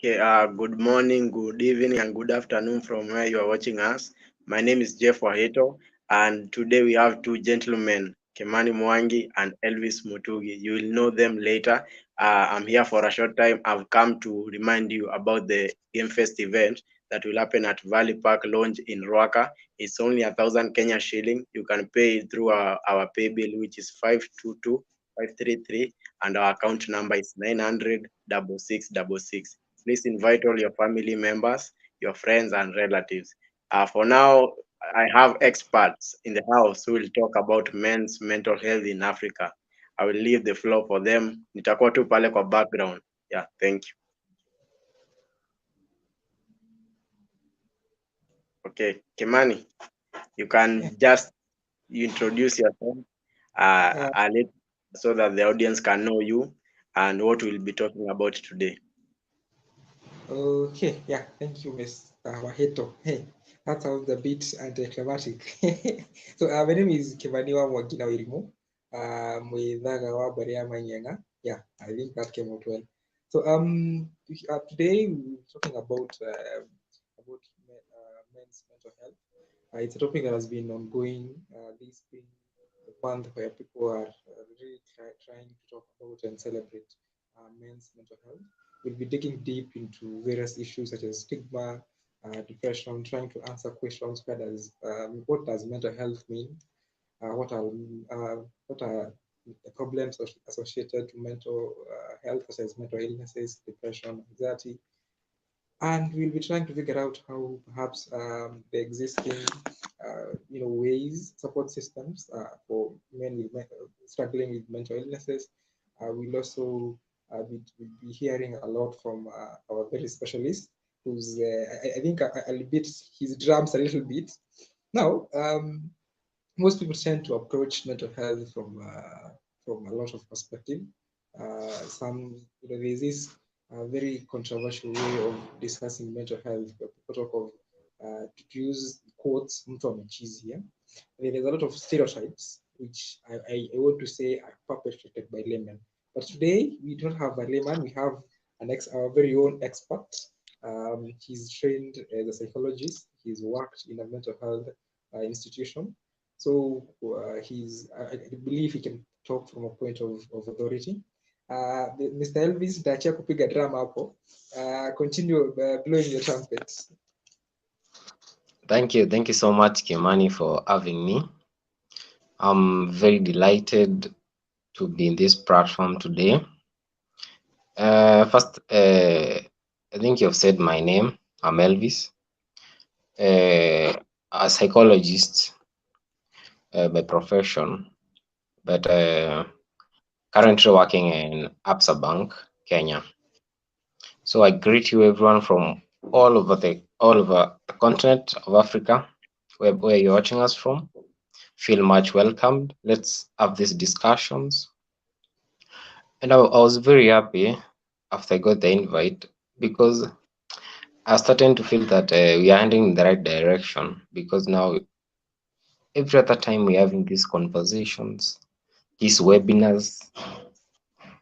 Okay, good morning, good evening, and good afternoon from where you are watching us. My name is Jeff Waheto, and today we have two gentlemen, Kimani Mwangi and Elvis Mutugi. You will know them later. I'm here for a short time. I've come to remind you about the Game Fest event that will happen at Valley Park Lounge in Ruaka. It's only 1,000 Kenya shilling. You can pay it through our pay bill, which is 522-533, and our account number is 900-6666. Please invite all your family members, your friends, and relatives. For now, I have experts in the house who will talk about men's mental health in Africa. I will leave the floor for them. Nitakuwa tu pale kwa background. Yeah, thank you. Okay, Kimani, you can just introduce yourself so that the audience can know you and what we'll be talking about today. Okay, yeah, thank you, Mr. Waheto. Hey, that sounds a bit anticlimactic. So, my name is Kimani Mwangi Wirimo. Mwithaga wa Baria Manyenga. Yeah, I think that came out well. So, today we're talking about men's mental health. It's a topic that has been ongoing. This being the month where people are really trying to talk about and celebrate men's mental health. We'll be digging deep into various issues such as stigma, depression, trying to answer questions: what does mental health mean? What are the problems associated to mental health, such as mental illnesses, depression, anxiety, and we'll be trying to figure out how perhaps the existing ways, support systems for men struggling with mental illnesses. We'll also be hearing a lot from our very specialist, who's I think I'll beat his drums a little bit. Now, most people tend to approach mental health from a lot of perspective. There's this very controversial way of discussing mental health, where people talk of to use quotes, mtu amechizi. There's a lot of stereotypes which I want to say are perpetrated by laymen. But today we don't have a layman. We have our very own expert. He's trained as a psychologist. He's worked in a mental health institution. So I believe he can talk from a point of authority. Mr. Elvis, nitaachia kupiga drum hapo. Continue blowing your trumpets. Thank you so much, Kimani, for having me. I'm very delighted to be in this platform today. First, I think you've said my name. I'm Elvis, a psychologist by profession, but currently working in Absa Bank, Kenya. So I greet you, everyone, from all over the continent of Africa, where you're watching us from. Feel much welcomed. Let's have these discussions. And I was very happy after I got the invite, because I was starting to feel that we are heading in the right direction, because now every other time we're having these conversations, these webinars,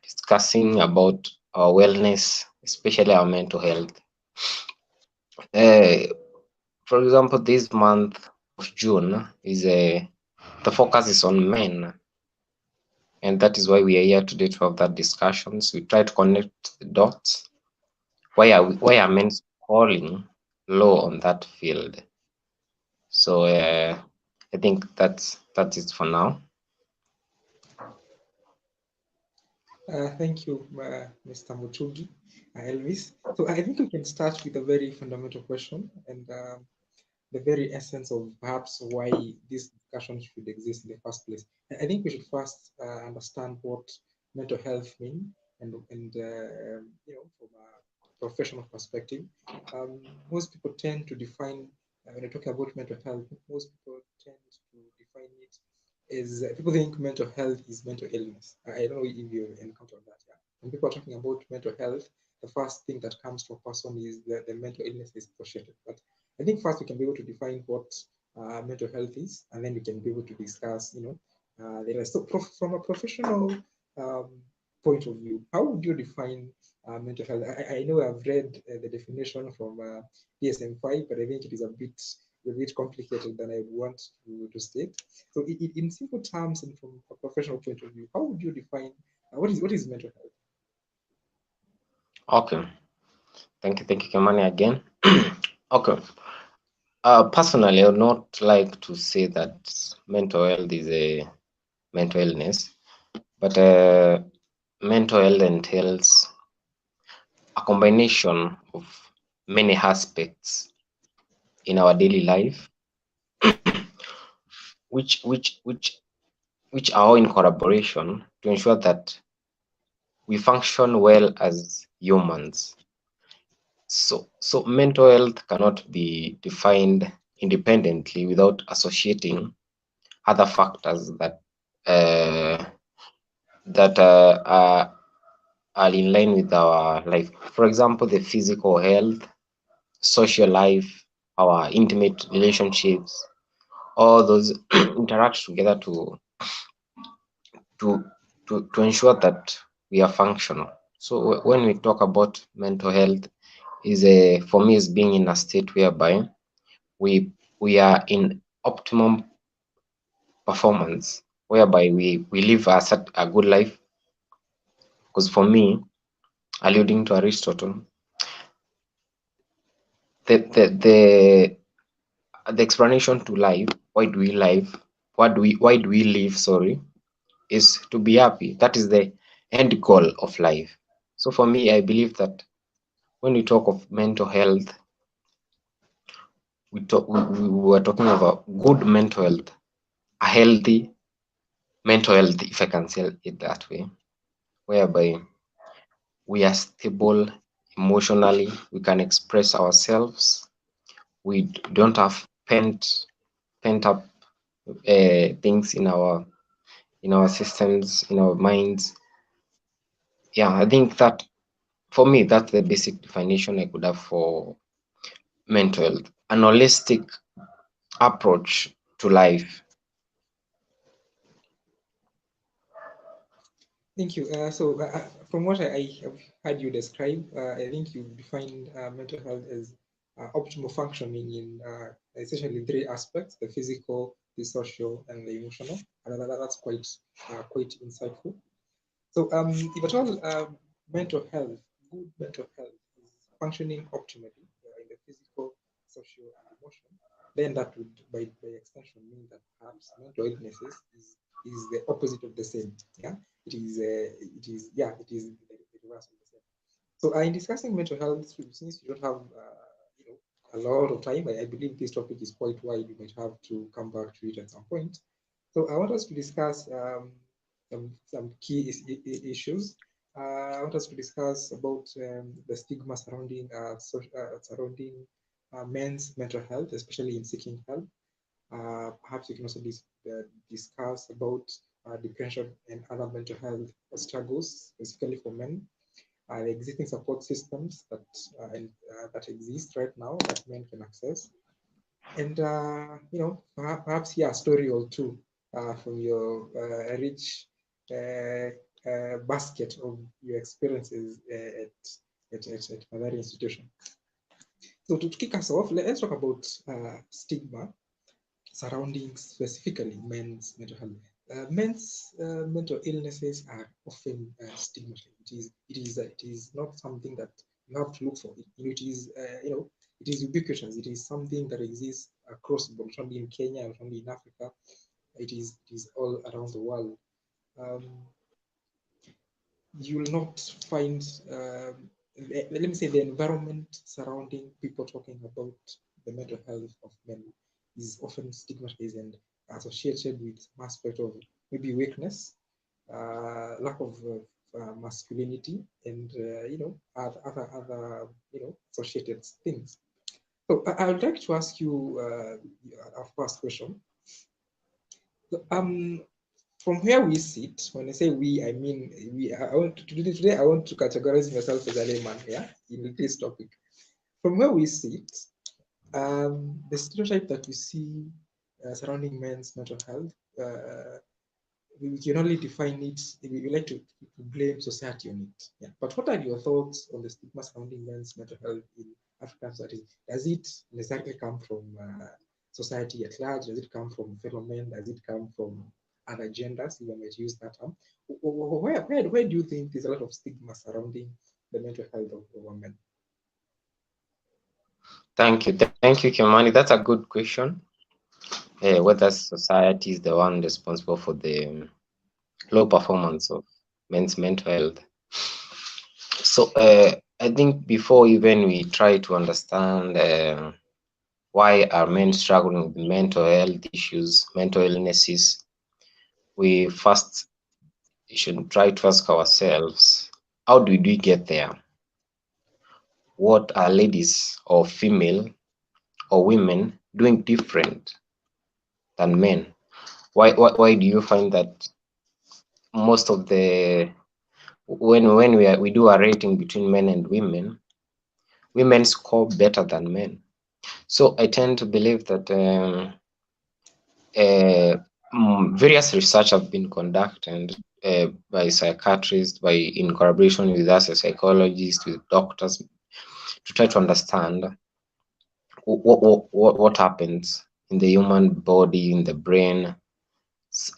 discussing about our wellness, especially our mental health. For example, this month of June is the focus is on men, and that is why we are here today to have that discussions. We try to connect the dots. Why are men falling low on that field? So I think that's it for now. Thank you, Mr. Mutugi, Elvis. So I think we can start with a very fundamental question and the very essence of perhaps why this discussion should exist in the first place. I think we should first understand what mental health means, and from a professional perspective. Most people tend to define, when you're talking about mental health, most people tend to define it as people think mental health is mental illness. I don't know if you encountered that. Yeah. When people are talking about mental health, the first thing that comes to a person is the mental illness is associated. But I think first we can be able to define what mental health is, and then we can be able to discuss, the rest. So from a professional point of view, how would you define mental health. I know I've read the definition from DSM-5, but I think it is a bit complicated than I want to state. So, in simple terms and from a professional point of view, how would you define what is mental health? Okay, thank you, Kimani, again. Okay. Personally, I would not like to say that mental health is a mental illness, but mental health entails a combination of many aspects in our daily life, which which which which are all in collaboration to ensure that we function well as humans. So mental health cannot be defined independently without associating other factors uh, that are in line with our life. For example, the physical health, social life, our intimate relationships, all those interact together to to ensure that we are functional. So when we talk about mental health, is a for me is being in a state whereby we are in optimum performance, whereby we live a good life. Because for me, alluding to Aristotle, the the the the explanation to life, why do we live, sorry, is to be happy. That is the end goal of life. So for me, I believe that when we talk of mental health, we were talking about good mental health, a healthy mental health, if I can say it that way, whereby we are stable emotionally, we can express ourselves, we don't have pent up things in our systems, in our minds. Yeah, I think that for me, that's the basic definition I could have for mental health, an holistic approach to life. Thank you. From what I have heard you describe, I think you defined mental health as optimal functioning in essentially three aspects: the physical, the social, and the emotional. And that's quite insightful. So, if at all mental health, good mental health is functioning optimally in the physical, social, and emotional, then that would, by extension, mean that perhaps mental illnesses is the opposite of the same. Yeah, it is the reverse of the same. So, in discussing mental health, since you don't have a lot of time, I believe this topic is quite wide. You might have to come back to it at some point. So, I want us to discuss some key issues. I want us to discuss about the stigma surrounding men's mental health, especially in seeking help. Perhaps we can also discuss about depression and other mental health struggles, specifically for men. The existing support systems that exist right now that men can access, and perhaps a story or two from your rich uh, basket of your experiences at another institution. So to kick us off, let's talk about stigma surrounding specifically men's mental health. Men's mental illnesses are often stigmatized. It is not something that you have to look for. It is it is ubiquitous. It is something that exists across the board, not only in Kenya, not only in Africa. It is all around the world. Um, you will not find, let me say, the environment surrounding people talking about the mental health of men is often stigmatized and associated with some aspect of maybe weakness, lack of masculinity, and other associated things. So I would like to ask you our first question. So, from where we sit, when I say we, I mean we. Today I want to categorize myself as a layman, yeah, in this topic. From where we sit, the stereotype that we see surrounding men's mental health we can only define it, we like to blame society on it. Yeah. But what are your thoughts on the stigma surrounding men's mental health in African society? Does it necessarily come from society at large? Does it come from fellow men? Does it come from other genders, if I might use that term? Where do you think there's a lot of stigma surrounding the mental health of women? Thank you, Kimani. That's a good question. Whether society is the one responsible for the low performance of men's mental health. So I think before even we try to understand why are men struggling with mental health issues, mental illnesses, we first should try to ask ourselves, how did we get there? What are ladies or female or women doing different than men? Why do you find that most of the when we do a rating between men and women score better than men? So I tend to believe that various research have been conducted by psychiatrists, in collaboration with us as psychologists, with doctors, to try to understand what happens in the human body, in the brain,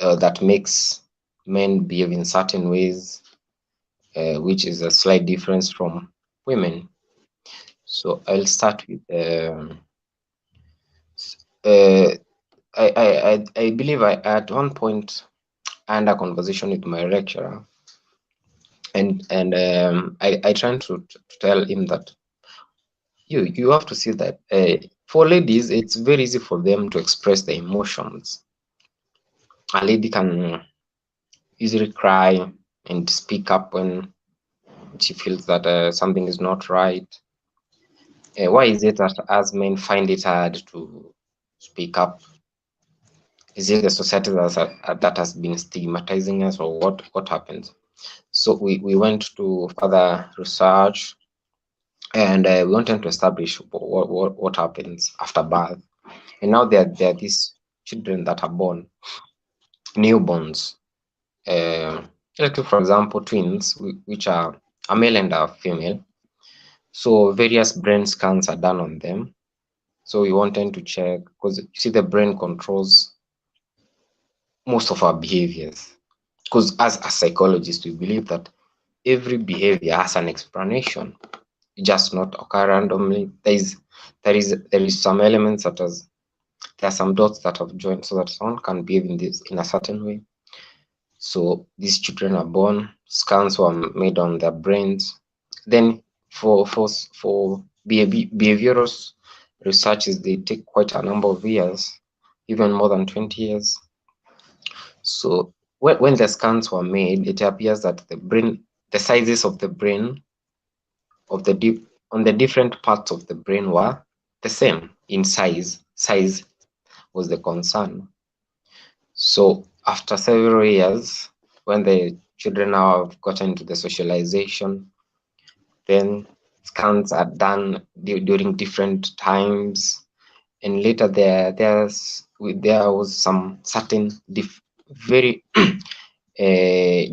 that makes men behave in certain ways, which is a slight difference from women. So I'll start with uh, I believe I at one point I had a conversation with my lecturer, and I tried to tell him that you have to see that for ladies it's very easy for them to express their emotions. A lady can easily cry and speak up when she feels that something is not right. Why is it that as men find it hard to speak up? Is it the society that has been stigmatizing us, or what happens? So we went to further research, and we wanted to establish what happens after birth. And now there are these children that are born, newborns, like for example twins, which are a male and a female. So various brain scans are done on them. So we wanted to check, because you see the brain controls most of our behaviors. Because as a psychologist, we believe that every behavior has an explanation. It just not occur randomly. There is some elements that there are some dots that have joined so that someone can behave in a certain way. So these children are born, scans were made on their brains. Then for behavioral researches, they take quite a number of years, even more than 20 years. So when the scans were made, it appears that the sizes of the brain on the different parts of the brain were the same in size. Size was the concern. So after several years, when the children now have gotten into the socialization, then scans are done during different times, and later there was some certain very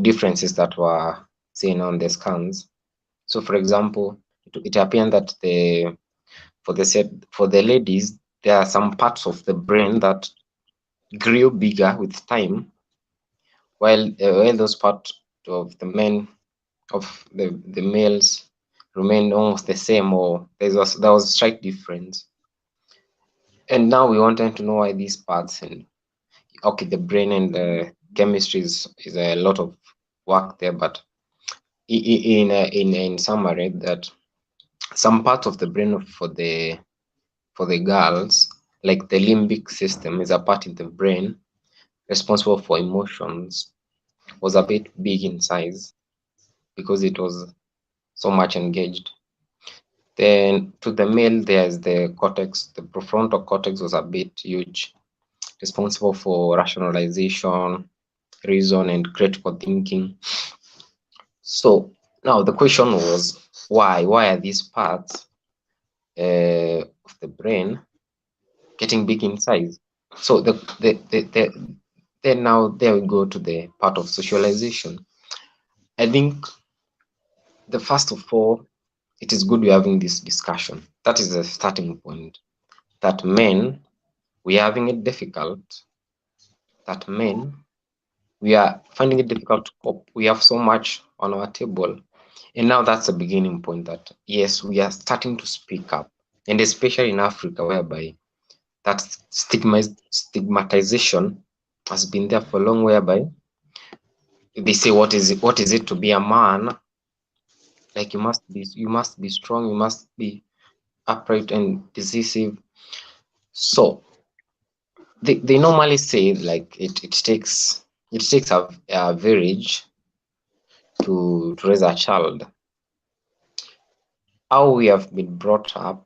differences that were seen on the scans. So, for example, it appeared that for the ladies, there are some parts of the brain that grew bigger with time, while those parts of the men of the males remained almost the same, or there was a slight difference. And now we wanted to know why these parts, and okay, the brain and the chemistry is a lot of work there, but in summary, that some part of the brain for the girls, like the limbic system, is a part in the brain responsible for emotions, was a bit big in size because it was so much engaged. Then to the male, there's the cortex. The prefrontal cortex was a bit huge, responsible for rationalization, reason, and critical thinking. So now the question was, why? Why are these parts of the brain getting big in size? So the then now there we go to the part of socialization. I think the first of all, it is good we're having this discussion. That is the starting point. That men, we are having it difficult. That men, we are finding it difficult to cope. We have so much on our table. And now that's a beginning point that, yes, we are starting to speak up. And especially in Africa, whereby that stigmatization has been there for long, whereby they say, what is it to be a man? Like you must be strong, you must be upright and decisive. So they normally say like it takes a village to raise a child. How we have been brought up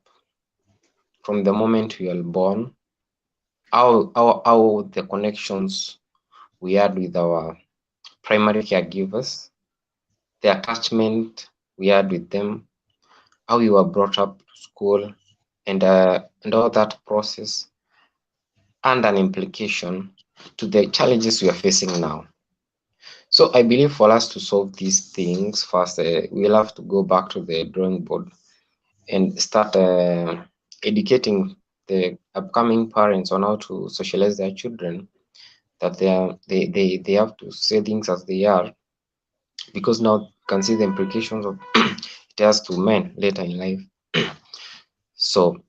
from the moment we are born, how the connections we had with our primary caregivers, the attachment we had with them, how we were brought up to school, and all that process, and an implication to the challenges we are facing now. So I believe for us to solve these things first, we'll have to go back to the drawing board and start educating the upcoming parents on how to socialize their children, that they have to say things as they are, because now you can see the implications of it has to men later in life. So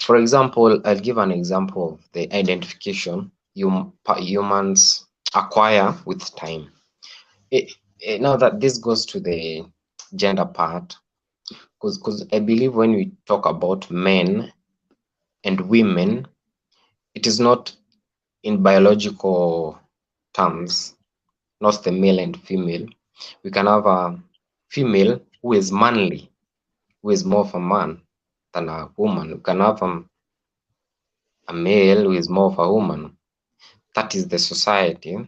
for example, I'll give an example of the identification humans acquire with time. Now that this goes to the gender part, because I believe when we talk about men and women, it is not in biological terms, not the male and female. We can have a female who is manly, who is more of a man than a woman. We can have a male who is more of a woman. That is the society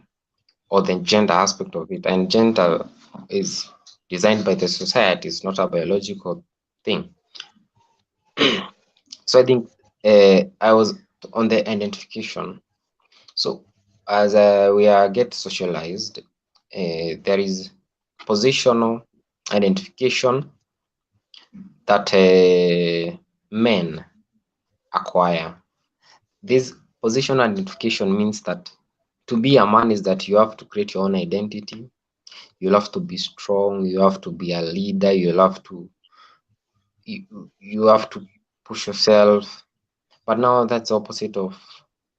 or the gender aspect of it. And gender is designed by the society, it's not a biological thing. So I think I was on the identification. So as we are get socialized, there is positional identification that men acquire. This positional identification means that to be a man is that you have to create your own identity. You'll have to be strong. You have to be a leader. You'll have to you have to push yourself. But now that's the opposite of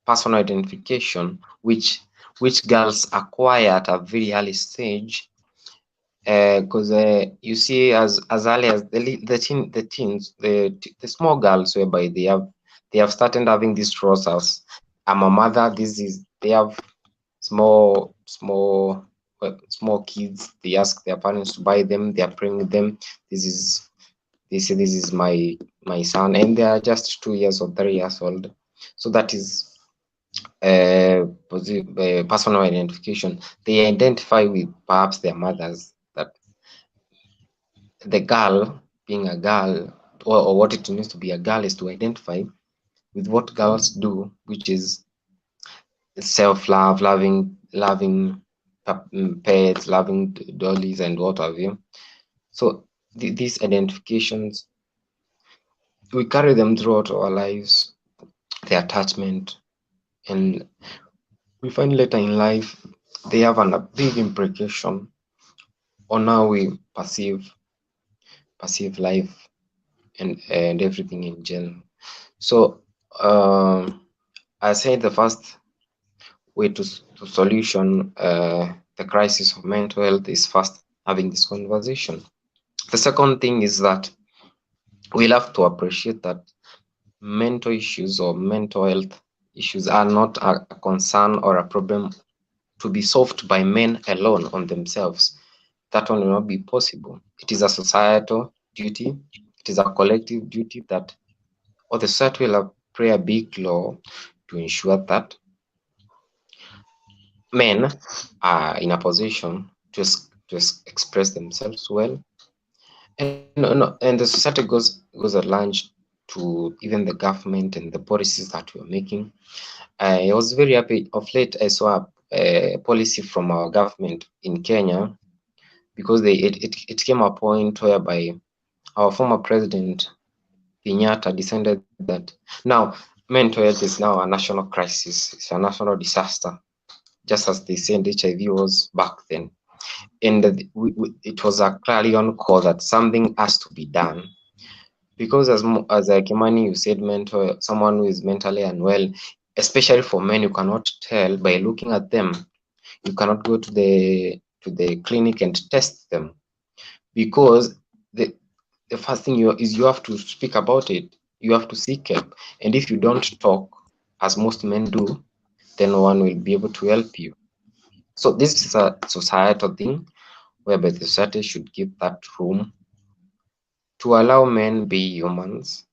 personal identification, which girls acquire at a very early stage. Because you see, as early as the teens, the small girls, whereby they have started having these roles as I'm a mother. They have small kids. They ask their parents to buy them. They are praying them. They say this is my son, and they are just 2 years or 3 years old. So that is personal identification. They identify with perhaps their mothers. That the girl being a girl, or what it means to be a girl, is to identify with what girls do, which is self-love, loving pets, loving dollies, and what have you. So these identifications, we carry them throughout our lives, the attachment, and we find later in life they have a big implication on how we perceive life and everything in general. So I say the first way to solution the crisis of mental health is first having this conversation. The second thing is that we'll have to appreciate that mental issues or mental health issues are not a concern or a problem to be solved by men alone on themselves. That one will not be possible. It is a societal duty. It is a collective duty that, or the society will play a big role to ensure that men are in a position to express themselves well, and the society goes at large to even the government and the policies that we're making. I was very happy of late. I saw policy from our government in Kenya, because it came a point whereby our former president Kenyatta decided that now mental health is now a national crisis, it's a national disaster, just as they said HIV was back then. And it was a clarion call that something has to be done. Because as Kimani, you said someone who is mentally unwell, especially for men, you cannot tell by looking at them. You cannot go to the clinic and test them, because the first thing you have to speak about it. You have to seek help, and if you don't talk, as most men do, then no one will be able to help you. So this is a societal thing whereby the society should give that room to allow men be humans.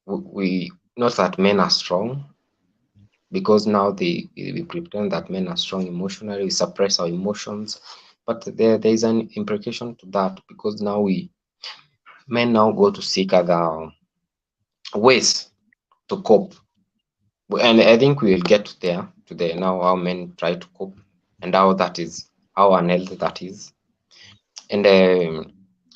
We not that men are strong, because now we pretend that men are strong emotionally, we suppress our emotions, but there is an implication to that, because now men now go to seek other ways to cope. And I think we will get there today now, how men try to cope and how unhealthy that is. And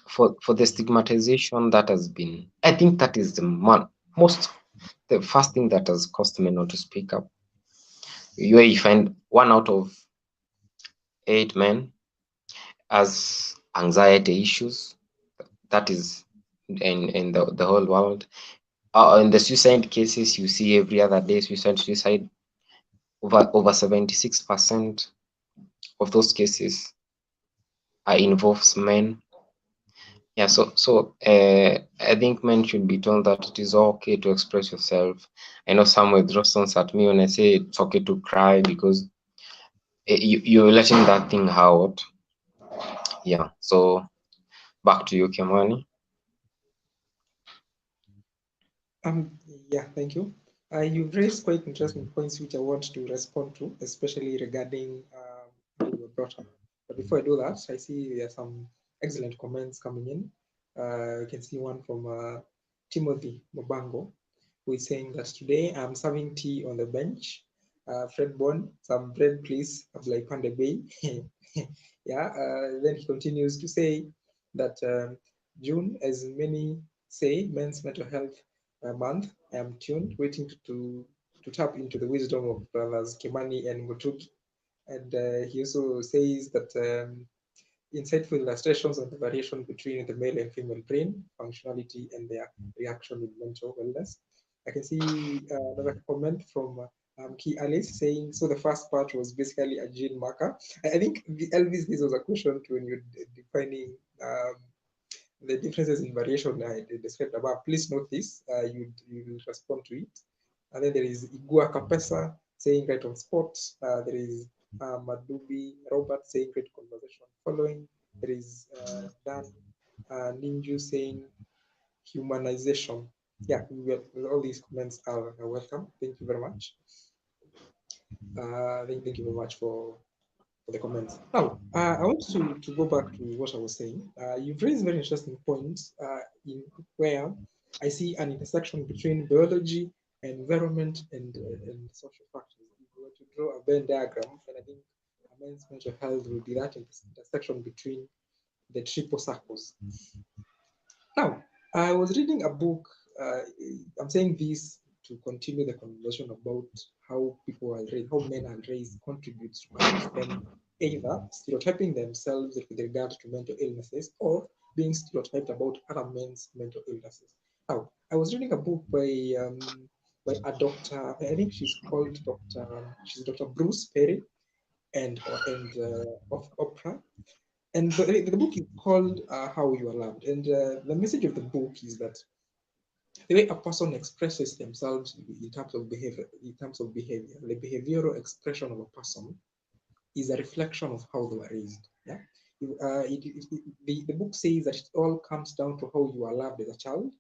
for the stigmatization that has been, I think that is the first thing that has caused men not to speak up. Where you find 1 out of 8 men has anxiety issues. That is in the whole world. In the suicide cases, you see every other day suicide. Over 76% of those cases involves men. Yeah, so I think men should be told that it is okay to express yourself. I know some will throw stones at me when I say it's okay to cry, because you're letting that thing out. Yeah, so back to you, Kimani. Yeah, thank you. You've raised quite interesting points which I want to respond to, especially regarding how you were brought up. But before I do that, I see there are some excellent comments coming in. I can see one from Timothy Mobango, who is saying that today I'm serving tea on the bench. Fred Bon, some bread please, I'm like Panda Bay. Yeah, then he continues to say that June, as many say, men's mental health month. I am tuned, waiting to tap into the wisdom of brothers Kimani and Mutugi. And he also says that insightful illustrations on the variation between the male and female brain functionality and their reaction with mental wellness. I can see another comment from Key Alice saying, so the first part was basically a gene marker. I think Elvis, this was a question to when you're defining the differences in variation I described above. Please note this, you will respond to it. And then there is Igua Kapesa saying right on spot. There is Madubi Robert saying great conversation following. There is Dan Ninju saying humanization. Yeah, all these comments are welcome. Thank you very much. Thank you very much for the comments. Now, I want to go back to what I was saying. You've raised very interesting points in where I see an intersection between biology, environment, and social factors. If we were to draw a Venn diagram, then I think men's mental health will be that intersection between the triple circles. Now, I was reading a book. I'm saying this to continue the conversation about how people are raised, how men are raised contributes to perhaps them either stereotyping themselves with regard to mental illnesses or being stereotyped about other men's mental illnesses. Now, I was reading a book by a doctor. I think she's Dr. Bruce Perry and of Oprah. And the book is called How You Are Loved. And the message of the book is that the way a person expresses themselves in terms of behavior, the behavioral expression of a person is a reflection of how they were raised. Yeah. The book says that it all comes down to how you are loved as a child.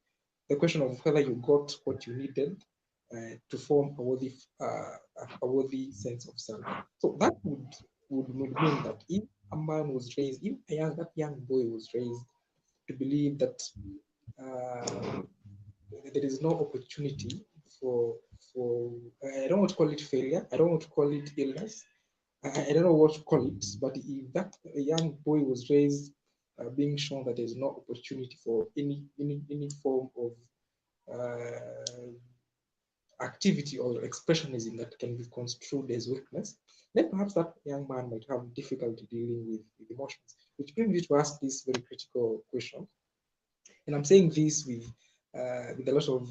The question of whether you got what you needed to form a worthy sense of self. So that would mean that if a man was raised, if that young boy was raised to believe that uh, there is no opportunity for I don't want to call it failure. I don't want to call it illness. I don't know what to call it. But if that young boy was raised being shown that there's no opportunity for any form of uh, activity or expressionism that can be construed as weakness, then perhaps that young man might have difficulty dealing with emotions, which brings me to ask this very critical question. And I'm saying this with a lot of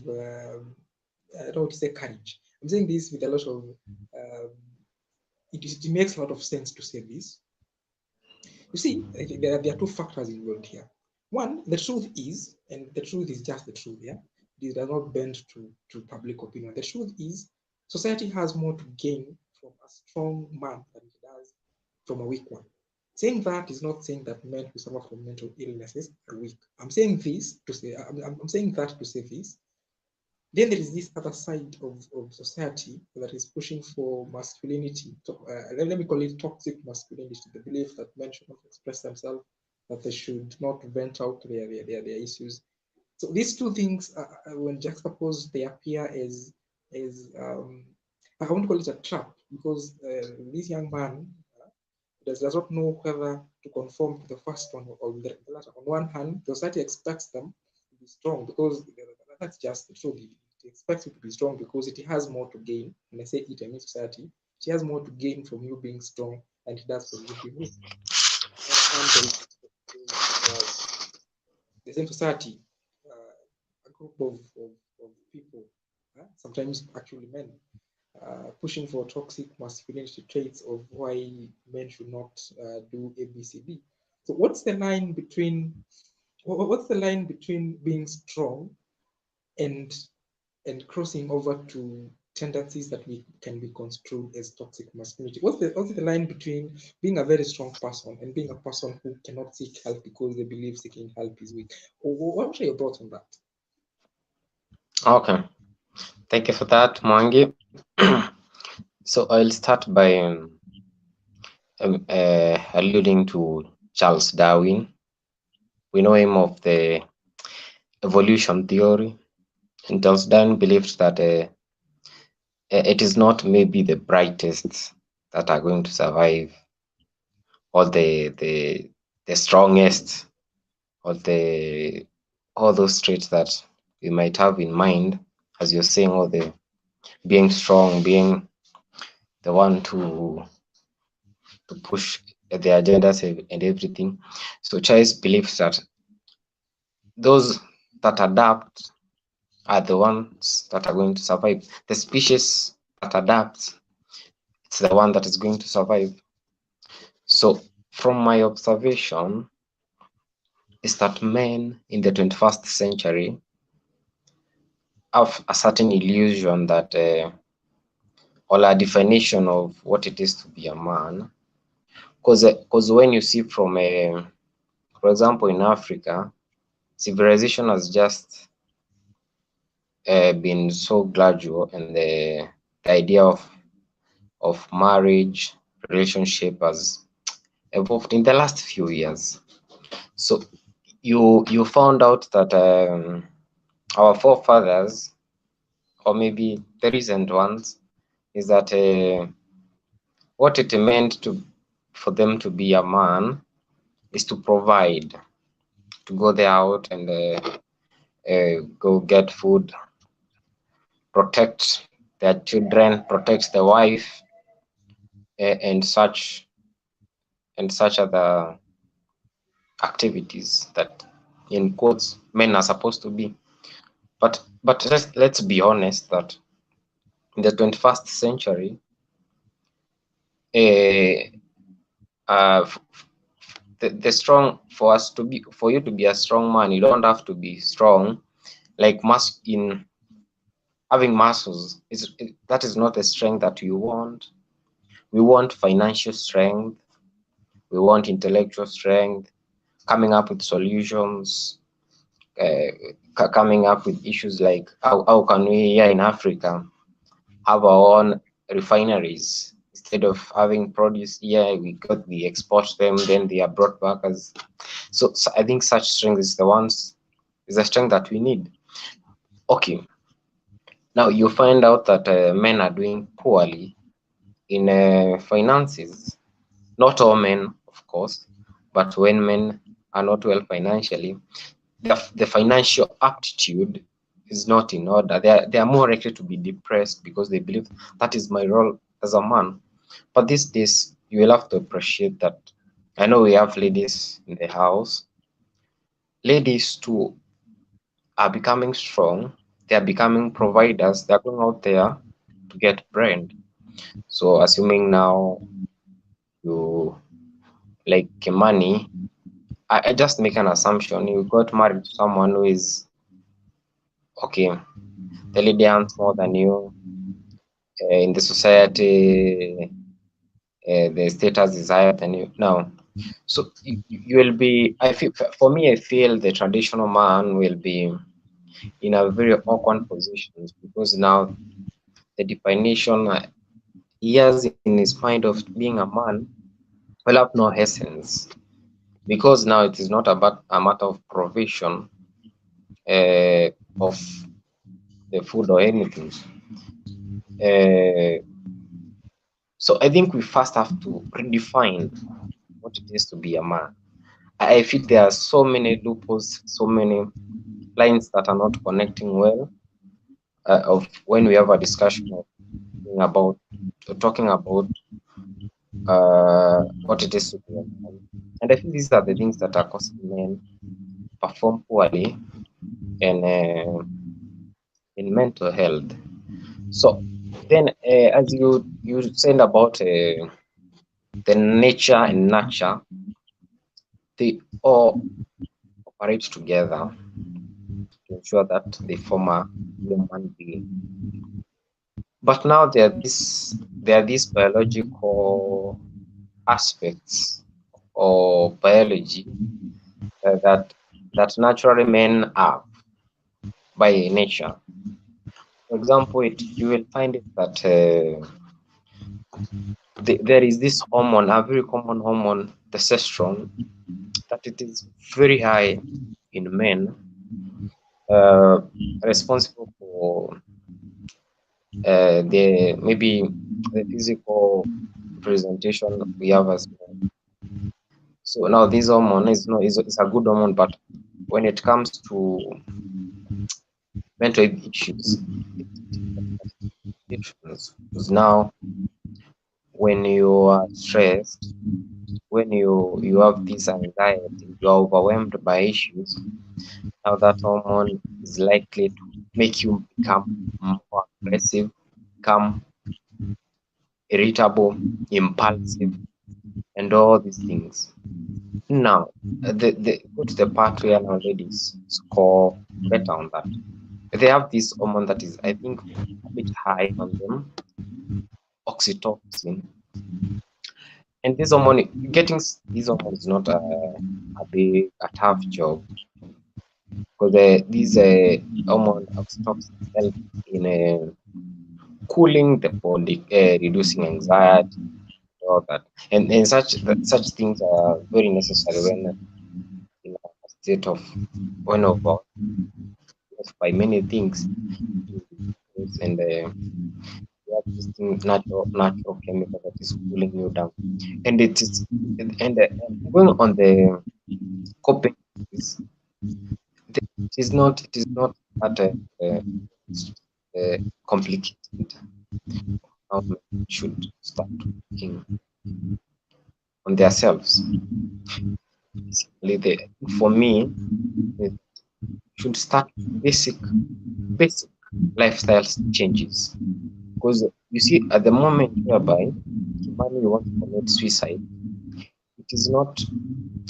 I don't want to say courage. I'm saying this with a lot of um, it makes a lot of sense to say this. You see, there are two factors involved here. One, the truth is, and the truth is just the truth, yeah? This does not bend to public opinion. The truth is, society has more to gain from a strong man than it does from a weak one. Saying that is not saying that men who suffer from mental illnesses are weak. I'm saying this to say, I'm saying that to say this. Then there is this other side of society that is pushing for masculinity. Let me call it toxic masculinity, the belief that men should not express themselves, that they should not vent out their issues. So these two things, when juxtaposed, they appear as I won't call it a trap, because this young man does not know whether to conform to the first one or the latter. On one hand, the society expects them to be strong because that's just the truth. It expects you to be strong because it has more to gain. When I say it, I mean society. It has more to gain from you being strong than it does from you being weak. And the same society, a group of people, sometimes actually men, pushing for toxic masculinity traits of why men should not do ABCD. So what's the line between being strong and crossing over to tendencies that we can be construed as toxic masculinity? What's the line between being a very strong person and being a person who cannot seek help because they believe seeking help is weak? What are your thoughts on that? Okay, thank you for that, Mwangi. So I'll start by alluding to Charles Darwin. We know him of the evolution theory, and Charles Darwin believed that it is not maybe the brightest that are going to survive, or the strongest, or all those traits that we might have in mind, as you're saying, or the being strong, being the one to push the agendas and everything. So Charles believes that those that adapt are the ones that are going to survive. The species that adapts, it's the one that is going to survive. So from my observation is that men in the 21st century have a certain illusion that or a definition of what it is to be a man. Because when you see from for example, in Africa, civilization has just been so gradual, and the idea of marriage relationship has evolved in the last few years. So you found out that our forefathers, or maybe the recent ones, is that what it meant for them to be a man is to provide, to go there out and go get food, protect their children, protect the wife, and such other activities that, in quotes, men are supposed to be. But let's be honest that in the 21st century, the strong, for you to be a strong man, you don't have to be strong like in having muscles. That is not the strength that you want. We want financial strength, we want intellectual strength, coming up with solutions, coming up with issues like how can we here in Africa have our own refineries instead of having produce here, we export them, then they are brought back as. So I think such strength is the strength that we need. Okay, Now you find out that men are doing poorly in finances. Not all men, of course, but when men are not well financially, the financial aptitude is not in order. They are more likely to be depressed because they believe that is my role as a man. But these days, you will have to appreciate that. I know we have ladies in the house. Ladies too are becoming strong. They are becoming providers. They are going out there to get bread. So assuming now you like Kimani, I just make an assumption. You got married to someone who is okay. The lady earns more than you in the society. The status is higher than you now. So you will be. I feel for me, I feel the traditional man will be in a very awkward position because now the definition he has in his mind of being a man will have no essence because now it is not about a matter of provision of the food or anything. Uh, so I think we first have to redefine what it is to be a man. I feel there are so many loopholes, so many lines that are not connecting well. Of when we have a discussion of talking about what it is to be a man, and I think these are the things that are causing men perform poorly in mental health. So then, as you said about the nature and nurture, they all operate together to ensure that they form a human being. But now there are these biological aspects of biology that naturally men have by nature. For example, you will find it that there is this hormone, a very common hormone, testosterone, that it is very high in men, uh, responsible for maybe the physical presentation we have as men. So now this hormone is a good hormone, but when it comes to mental issues, because now when you are stressed, when you have this anxiety, you are overwhelmed by issues. Now that hormone is likely to make you become more aggressive, become irritable, impulsive, and all these things. Now, the go to the part where now ladies score better on that. They have this hormone that is, I think, a bit high on them, oxytocin. And this hormone, getting this hormone is not a tough job because these hormone oxytocin help in cooling the body, reducing anxiety, all that, and such things are very necessary when in a state of when over by many things, and you have this thing, natural chemical that is cooling you down, and it is going on the coping is it is not that complicated. How men should start working on themselves. Basically, for me, it should start basic lifestyle changes. Because you see, at the moment whereby Kimani wants to commit suicide, it is not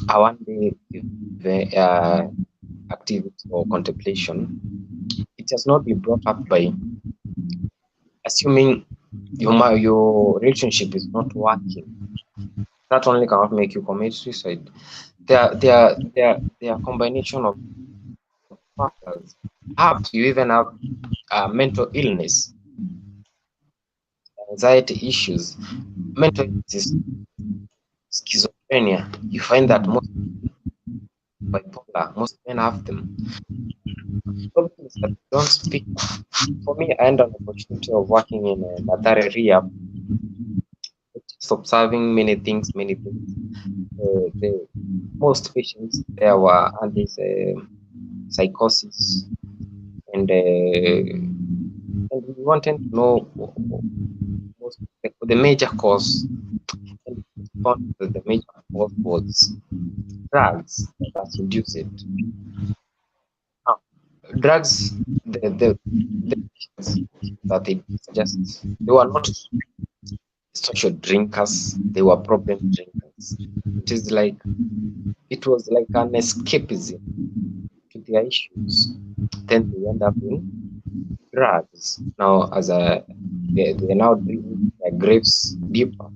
a one-day activity or contemplation. It has not been brought up by assuming your relationship is not working. That only cannot make you commit suicide. There are combination of factors. Perhaps you even have mental illness, anxiety issues, mental illness, schizophrenia. You find that most bipolar, most men have them. Problem is that we don't speak. For me, I had an opportunity of working in a Mathare rehab, just observing many things, many things. The most patients there were under psychosis, and we wanted to know the major cause, and we found that the major cause was drugs that induce it. Now, drugs, the patients that they suggest, they were not social drinkers, they were problem drinkers. It was like an escapism to their issues. Then they end up in drugs. Now, they now drink their grapes deeper.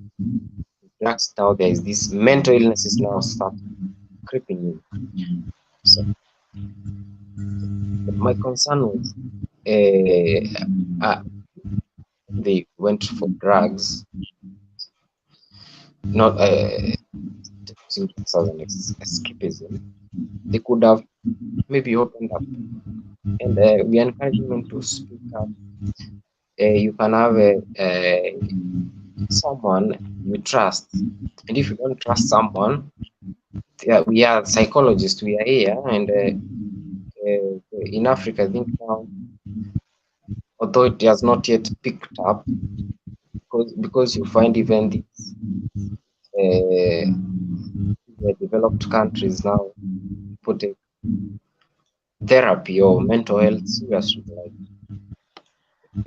Drugs now, there is this mental illnesses now start creeping in. So my concern was they went for drugs, not using drugs as an escapism. They could have maybe opened up, and we encourage them to speak up. You can have someone you trust, and if you don't trust someone, we are psychologists, we are here, and in Africa, I think now, although it has not yet picked up, because you find even these the developed countries now put a therapy or mental health seriously.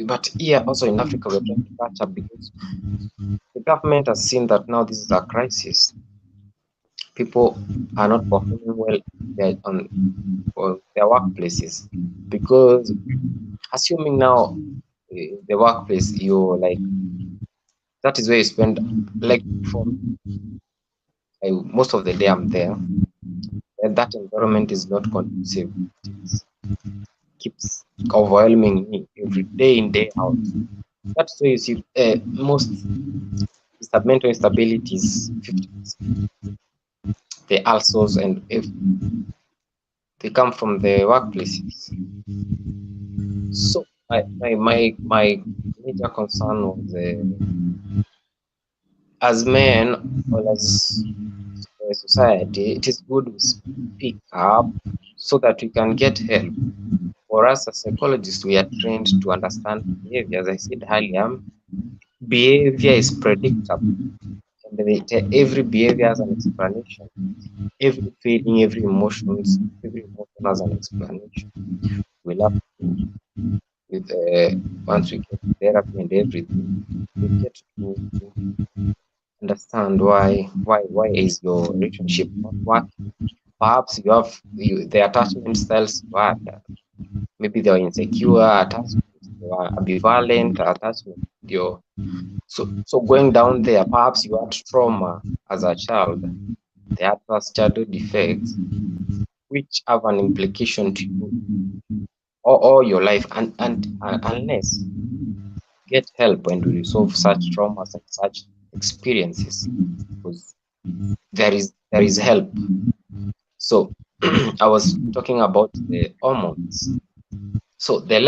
But here also in Africa, we're trying to catch up because the government has seen that now this is a crisis. People are not performing well on their workplaces, because assuming now the workplace, you like, that is where you spend, like, for most of the day I'm there, and that environment is not conducive. It keeps overwhelming me every day in, day out. That's why you see most mental instabilities, 50%, the ulcers, and if they come from the workplaces. So my major concern was, as men or as a society, it is good we speak up so that we can get help. For us as psychologists, we are trained to understand behavior. As I said earlier, behavior is predictable, and every behavior has an explanation. Every feeling, every emotion has an explanation. We'll have to, with once we get therapy and everything, we get to understand why is your relationship not working. Perhaps you have the attachment styles bad. Maybe they are insecure attachment, they are ambivalent attachment. So going down there, perhaps you had trauma as a child, the adverse childhood effects, which have an implication to you all your life, and unless get help when we resolve such traumas and such experiences, because there is help. So I was talking about the hormones. So the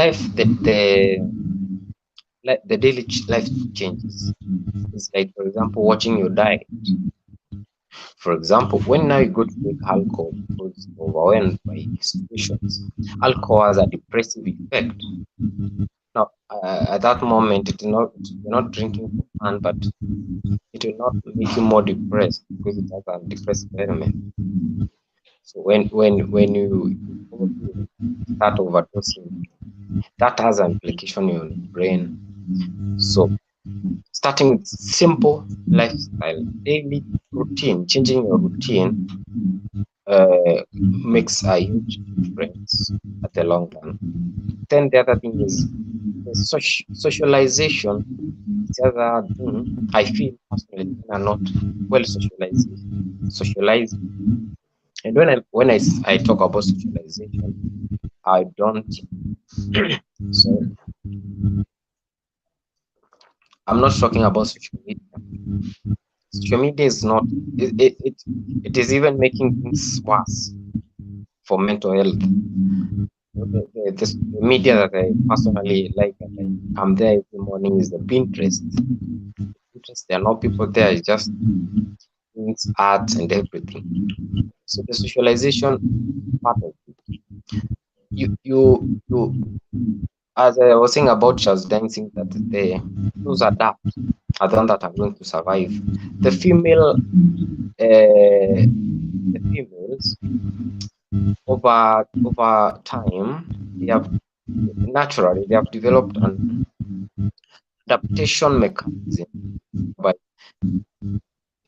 daily life changes. It's like, for example, watching your diet. For example, when now you go to take alcohol because you're overwhelmed by situations, alcohol has a depressive effect. Now, at that moment, you're not drinking for fun, but it will not make you more depressed because it has a depressive element. So when you start overdosing, that has an implication on your brain. So starting with simple lifestyle, daily routine, changing your routine makes a huge difference at the long run. Then the other thing is the socialization. The other thing I feel personally are not well socialized. And when I talk about socialization, I don't so I'm not talking about social media. Social media is not it is even making things worse for mental health. the media that I personally like, and I'm there every morning, is the Pinterest. There are no people there, it's just things, art, and everything. So the socialization part of it, you as I was saying about just dancing, that those adapt are the ones that are going to survive. The females over time, they have developed an adaptation mechanism by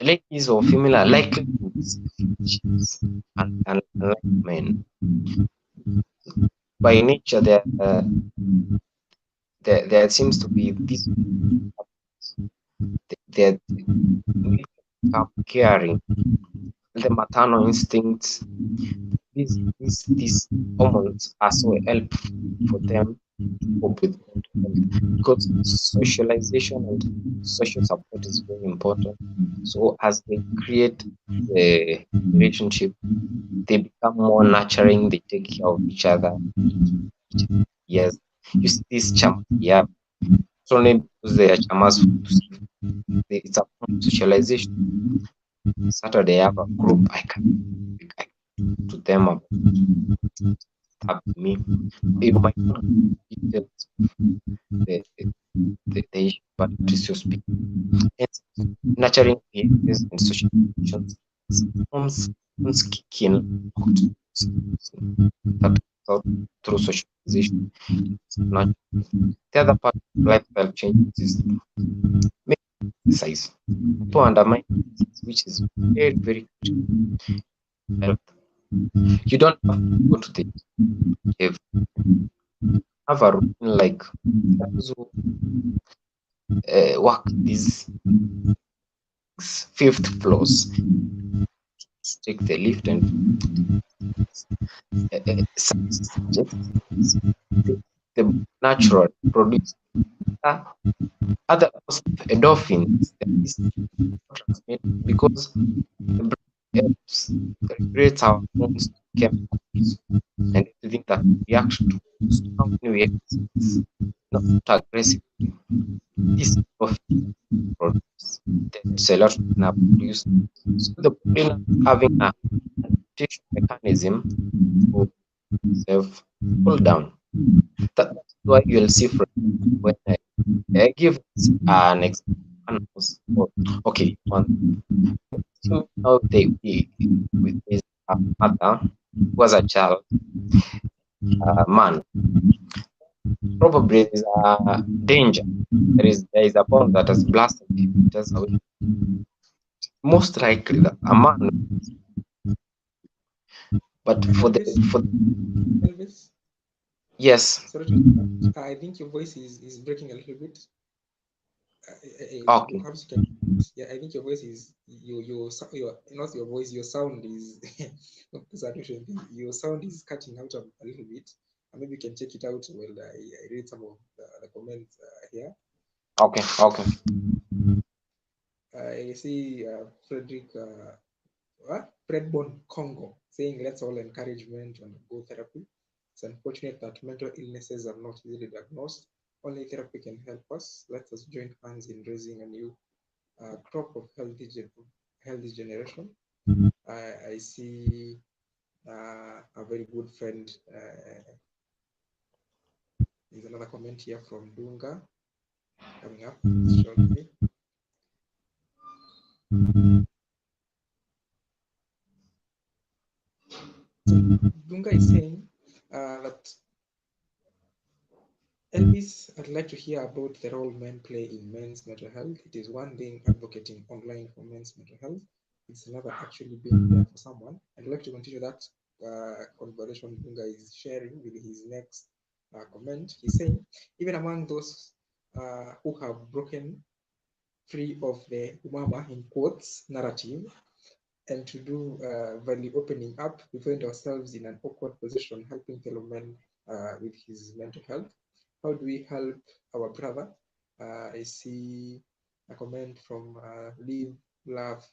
ladies or female are likely to seek friendships and like men. By nature, there seems to be this they become caring, the maternal instincts. These hormones are so helpful for them to cope with mental health, because socialization and social support is very important. So as they create the relationship, they become more nurturing, they take care of each other. Yes, you see this chama, yeah, it's only because they are chamas. It's a form of socialization. Saturday I have a group, I can to them about me. You might not details the the issue, but at least you speak. Hence, nurturing behaviors and social relations forms kick in that out through socialization. The other part of lifestyle changes is exercise. People undermine exercise, which is very, very critical. You don't have to go to the gym. Have a routine like those who work these fifth floors, take the lift and subject the natural produce other endorphins that is transmitted, because the brain helps regulate our hormones chemicals and everything that reacts to how we exercise, not aggressively. This endorphin produce that serotonin are produced. So the brain having a adaptation mechanism to self cool down. That's why you'll see from when I give an example. Okay, one how with his mother was a child, a man. Probably there is a danger. There is a bomb that has blasted meters away. Most likely that a man, but Elvis, yes. sorry to interrupt. I think your voice is breaking a little bit. Okay. Perhaps you can. Yeah, I think your voice is your not your voice. Your sound is your sound is cutting out a little bit. Maybe you can check it out while I read some of the comments here. Okay. Okay. I see Frederick Fredborn Congo saying let's all encouragement and go therapy. It's unfortunate that mental illnesses are not easily diagnosed. Only therapy can help us. Let us join hands in raising a new crop of healthy generation. I see a very good friend. There's another comment here from Dunga coming up shortly. So Dunga is saying that Elvis, I'd like to hear about the role men play in men's mental health. It is one thing advocating online for men's mental health. It's another actually being there for someone. I'd like to continue that conversation Dunga is sharing with his next comment. He's saying, even among those who have broken free of the umama in quotes narrative and to do value opening up, we find ourselves in an awkward position helping fellow men with his mental health. How do we help our brother? I see a comment from Live, Love,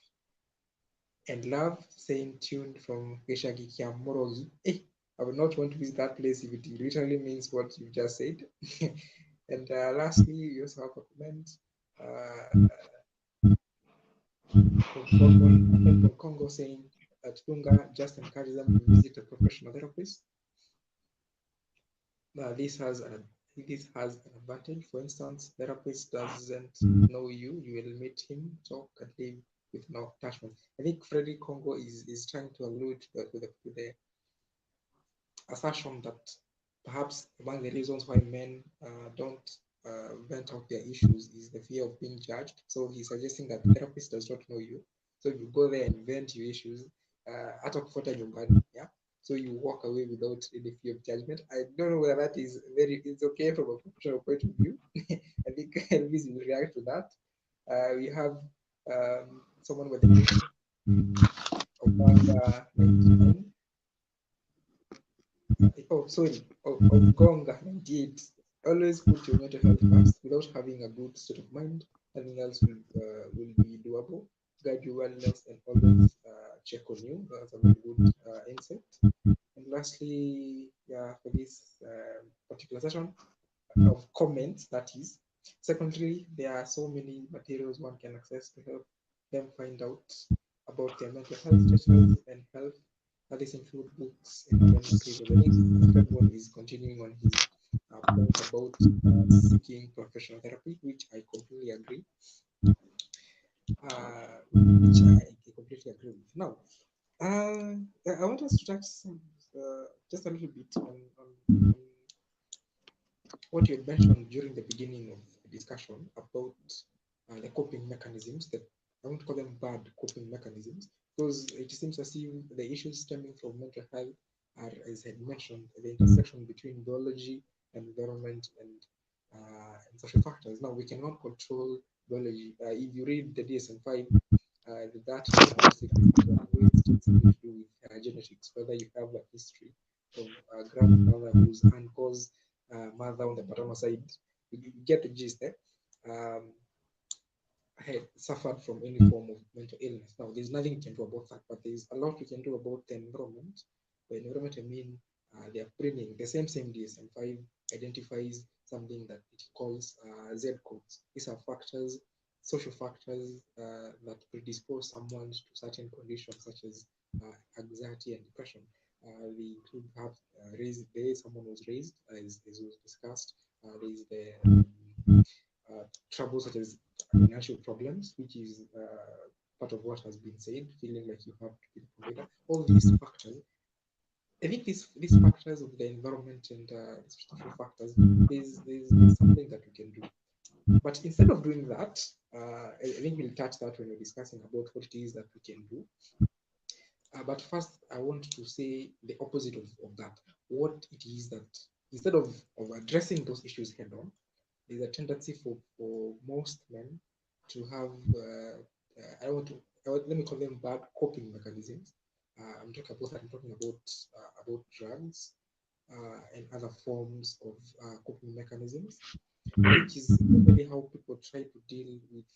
and Love saying tuned from Geshagi Kiamorogi. I would not want to visit that place if it literally means what you just said. And lastly, you also have a comment from Congo saying that Tunga just encourages them to visit a professional therapist. This has an advantage. For instance, therapist doesn't know you. You will meet him, talk, and live with no attachment. I think Freddy Congo is trying to allude to the assertion that perhaps among the reasons why men don't vent out their issues is the fear of being judged. So he's suggesting that therapist does not know you. So you go there and vent your issues, hata kufuata nyumbani, yeah. So you walk away without any fear of judgment. I don't know whether that is it's okay from a professional point of view. I think Elvis will react to that. We have someone with the name of 99. Of Gonga 98. Always put your mental health first. Without having a good state of mind, nothing else will be doable. Guide your wellness and always check on you. That's a very good insight. And lastly, yeah, for this particular session of comments, that is. Secondly, there are so many materials one can access to help them find out about their mental health status and health. These include books, emergency. I think everyone is continuing on his point about seeking professional therapy, which I completely agree. Now, I want us to touch just a little bit on what you had mentioned during the beginning of the discussion about the coping mechanisms, that I won't call them bad coping mechanisms, because it seems as if the issues stemming from mental health are, as I had mentioned, the intersection between biology, environment, and social factors. Now, we cannot control biology. If you read the DSM-5, that diagnostic always takes something to do with genetics, whether you have a history of a grandmother whose uncle's mother on the paternal side, you get the gist there, had suffered from any form of mental illness. Now, there's nothing you can do about that, but there's a lot we can do about the environment. By environment, I mean the upbringing. The same DSM-5 identifies something that it calls Z codes. These are factors, social factors that predispose someone to certain conditions such as anxiety and depression. We include perhaps the way someone was raised, as was discussed. There is the troubles such as financial problems, which is part of what has been said, feeling like you have to be the provider. All these factors, I think these factors of the environment and social factors, there's something that we can do. But instead of doing that, I think we'll touch that when we're discussing about what it is that we can do. But first, I want to say the opposite of that. What it is that instead of addressing those issues head on, there's a tendency for most men to have, let me call them bad coping mechanisms. I'm talking about drugs and other forms of coping mechanisms, which is really how people try to deal with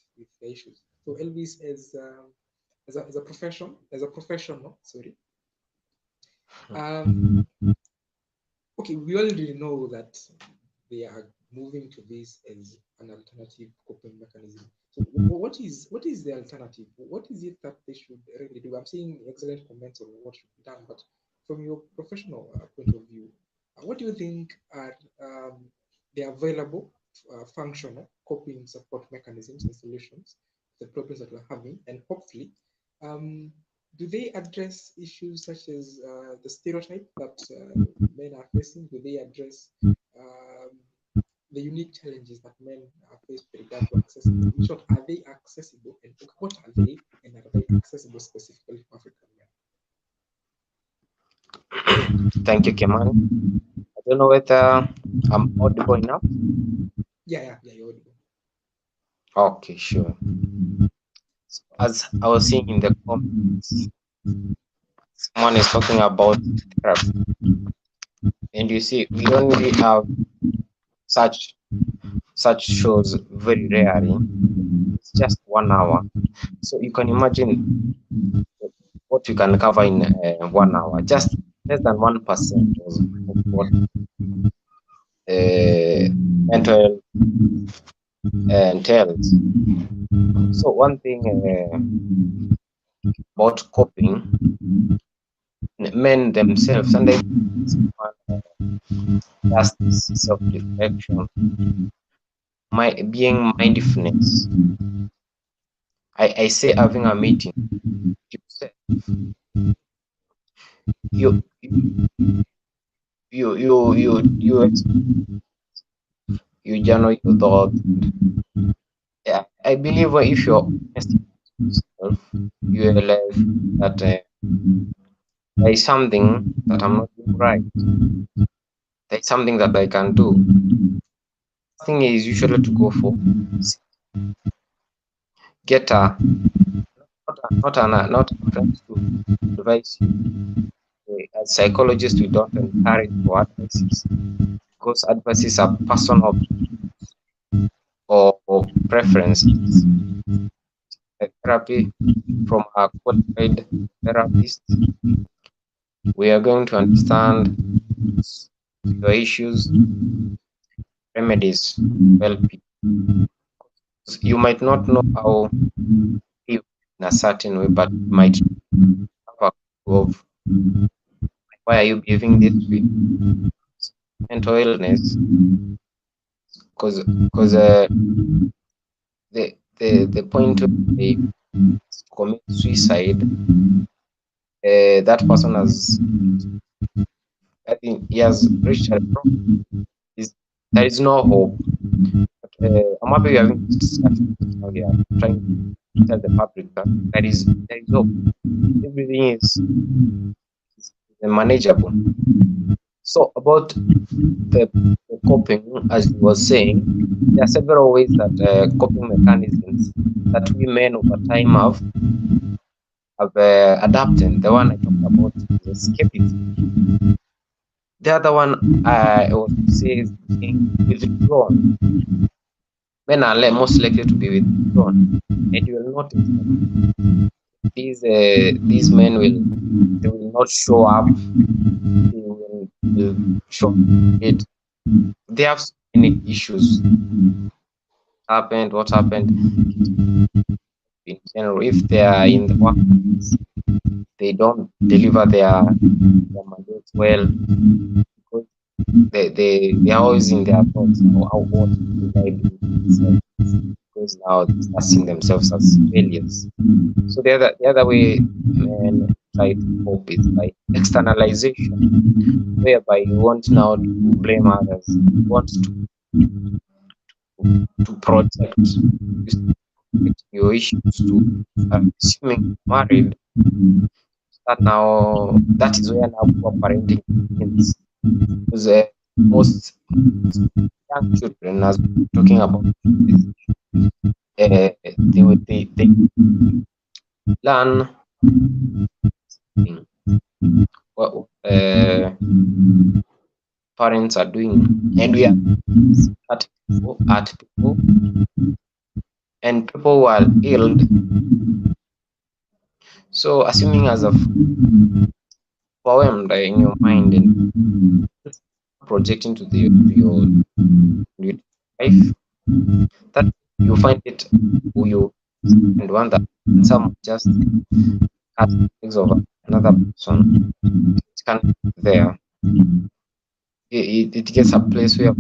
the issues. So Elvis, as a professional, sorry. Okay, we already know that they are moving to this as an alternative coping mechanism. So what is the alternative? What is it that they should really do? I'm seeing excellent comments on what should be done, but from your professional point of view, what do you think are the available functional coping support mechanisms and solutions to the problems that we're having, and hopefully do they address issues such as the stereotype that men are facing? Do they address the unique challenges that men face with regard to accessibility? In short, are they accessible, and what are they, and are they accessible specifically for African men? Thank you, Kimani. I don't know whether I'm audible enough. Yeah, you're audible. Okay, sure. So as I was seeing in the comments, someone is talking about therapy, and you see, we don't really have such shows very rarely. It's just 1 hour, so you can imagine what you can cover in 1 hour. Just less than 1% of what mental health entails. So one thing about coping, men themselves, and just self-reflection, being mindfulness. I say having a meeting with yourself. You you you you you you journal your thoughts. Yeah, I believe if you're honest with yourself, you realize that there is something that I'm not doing right. There is something that I can do. The thing is usually to go for get a not a friend to advise you. As psychologists, we don't encourage for advices because advices are personal or preferences. Therapy from a qualified therapist, we are going to understand your issues, remedies, help you. You might not know how you in a certain way, but you might have a clue of why are you behaving this way. Mental illness, because the point where they commit suicide, that person has, I think he has reached a problem. There is no hope. But I'm happy we are having this discussion now. We are trying to tell the public that there is hope. Everything is manageable. So about the coping, as you were saying, there are several ways that coping mechanisms that we men over time have adapted. The one I talked about is escapism. The other one I would say is being withdrawn. Men are most likely to be withdrawn, and you will notice that these men will not show up. They will show it. They have so many issues. What happened in general? If they are in the workplace, they don't deliver their mandates well because they are always in their thoughts. What will I do with myself? Because now they start seeing themselves as failures. So the other way men try to cope is by externalization, whereby you want now to blame others, you want to project your issues to assuming married. That now that is where now poor parenting begins. Because most young children, as we're talking about, they learn what parents are doing, and we are at people, and people who are ill. So assuming as a poem in your mind and projecting to your life, that you find it who you and one that some just cut legs of another person. It can be there. It gets a place where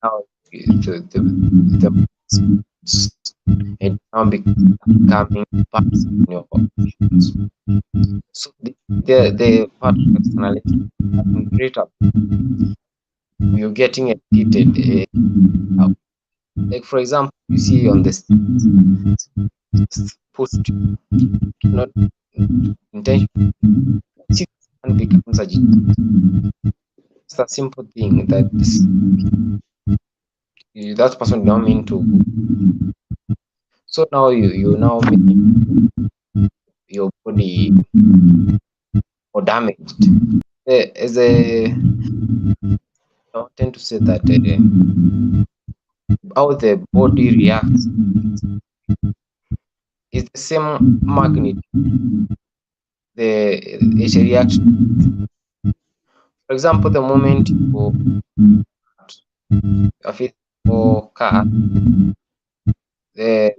now the it now becoming part in your options. So the part of externality having greater, you're getting edited. Like for example, you see on this post not intention, see and becomes agitated. It's a simple thing that that person don't mean to. So now you now making your body more damaged. As a I tend to say that how the body reacts is the same magnitude. It reacts For example, the moment you a physical cut, the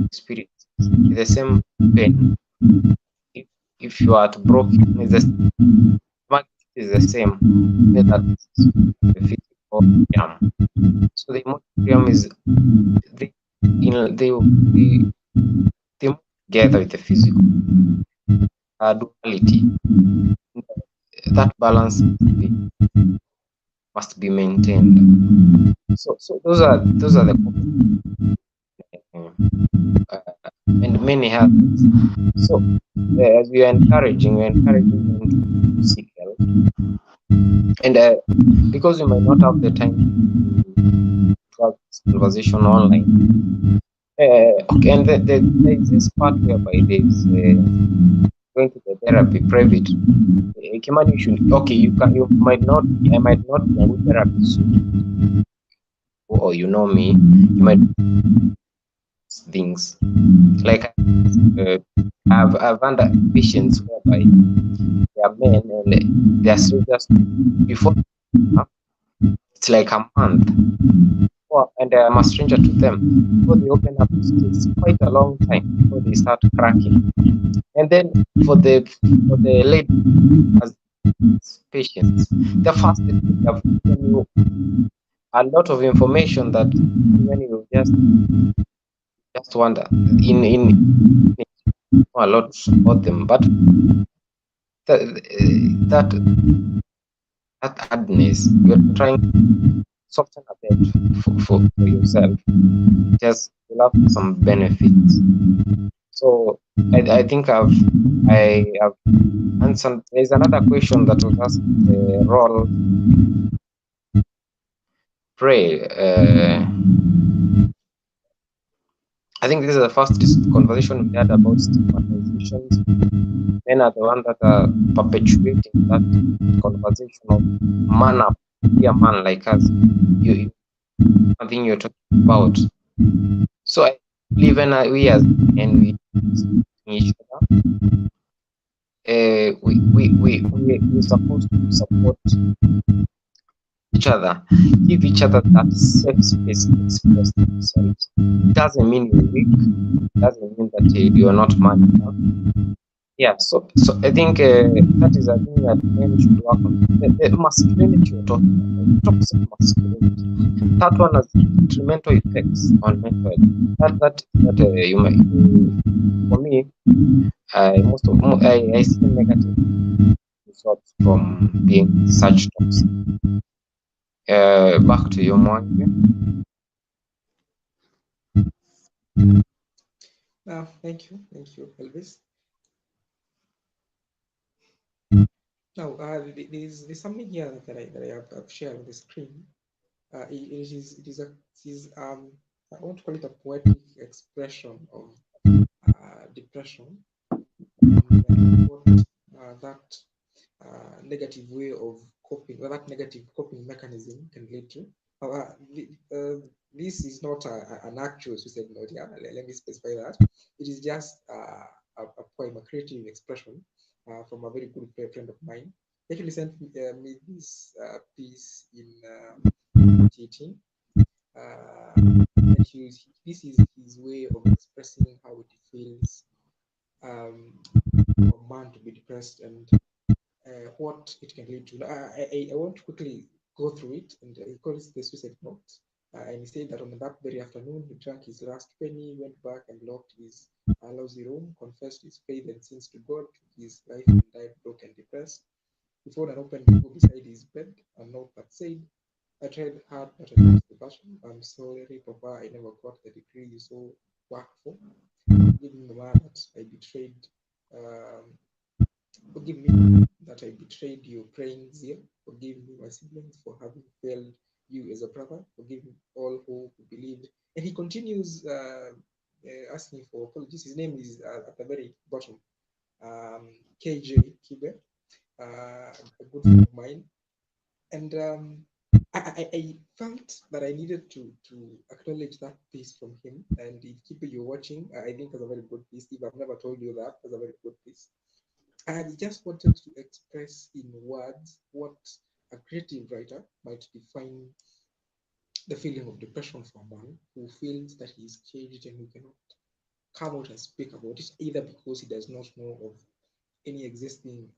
experience is the same pain. If you are broken, it's the same. That the physical realm. So the emotional realm is they move together with the physical duality. That balance must be maintained. So those are the and many have. So as we are encouraging them to seek help, and because you might not have the time to have this conversation online. Okay, and there is this part whereby there's going to the therapy private. Kimani, you should you might not. I might not be a good therapist, or you know me. You might things like I've under patients whereby they are men and they are soldiers before. It's like a month, and I'm a stranger to them. Before they open up, it's quite a long time before they start cracking. And then for the lady as patients, the first they have given you a lot of information that when you just wonder in a lot about them, but that hardness you're trying to soften a bit for yourself, just will have some benefits. So I think I have answered. There's another question that was asked, the role pray. I think this is the first conversation we had about stigmatizations. Men are the ones that are perpetuating that conversation of man up, be a man like us. You something you're talking about. So I believe when we as and we each other, we're supposed to support each other, give each other that safe space to express themselves. It doesn't mean you're weak. It doesn't mean that you're not man enough. Yeah, so I think that is a thing that men should work on. The masculinity you're talking about, toxic masculinity. That one has detrimental effects on mental health. That you might, for me, I see negative results from being such toxic. Back to you, Mwangi. Thank you, Elvis. Now, there's something here that I have shared on the screen. It is I want to call it a poetic expression of depression and what that negative way of coping, or that negative coping mechanism can lead to. This is not an actual suicide note. Yeah, let me specify that. It is just a poem, a creative expression from a very good friend of mine. He actually sent me this piece in 2018. And this is his way of expressing how it feels for a man to be depressed and what it can lead to. I want to quickly go through it, and he calls it the suicide note. And he said that on that very afternoon, he drank his last penny, went back and locked his lousy room, confessed his faith and sins to God, took his life, and died broke and depressed. He found an open Bible beside his bed, a note that said, I tried hard, but I lost the passion. I'm sorry, Papa, I never got the degree you so worked for. Forgive me, Mama, that I betrayed. Forgive me that I betrayed your praying zeal. Forgive me, my siblings, for having failed you as a brother. Forgive me, all who believed. And he continues asking for apologies. His name is at the very bottom, KJ Kibe, a good friend of mine. And I felt that I needed to acknowledge that piece from him. And if Kibe, you're watching, I think it's a very good piece. If I've never told you that, it's a very good piece. I just wanted to express in words what a creative writer might define the feeling of depression for a man who feels that he is caged and who cannot come out and speak about it, either because he does not know of any existing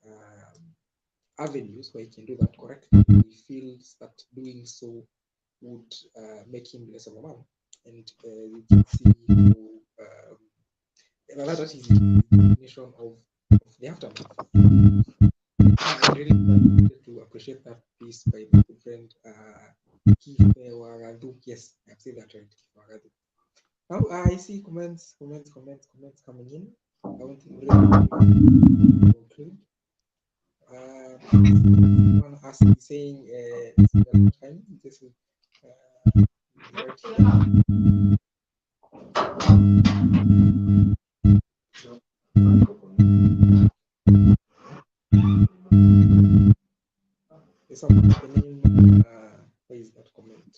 avenues where he can do that correctly. He feels that doing so would make him less of a man. And you can see how that is the definition of the aftermath. I really wanted to appreciate that piece by my good friend Kife Waradu. Yes, I've said that right, Kife Waradu. Now I see comments coming in. I want to conclude. One asking, saying it's been a long time. This is right here. There's someone with the name. Where is that comment?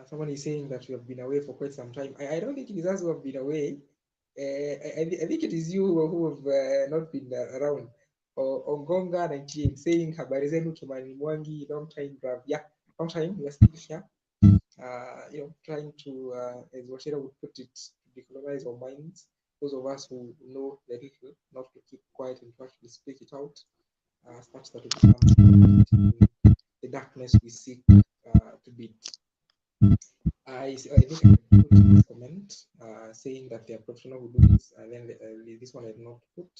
Someone is saying that we have been away for quite some time. I don't think it is us who have been away. I think it is you who have not been around. Ongonga 98 saying habari zenu Kimani Mwangi, long time bruv. Yeah, long time. We are still here. Trying to, as Washira would put it, to decolonize our minds. Those of us who know the little, not to keep quiet and to actually speak it out, such that we become the darkness we seek to beat. I think I put this comment saying that they are professional who do this, and then this one I did not put.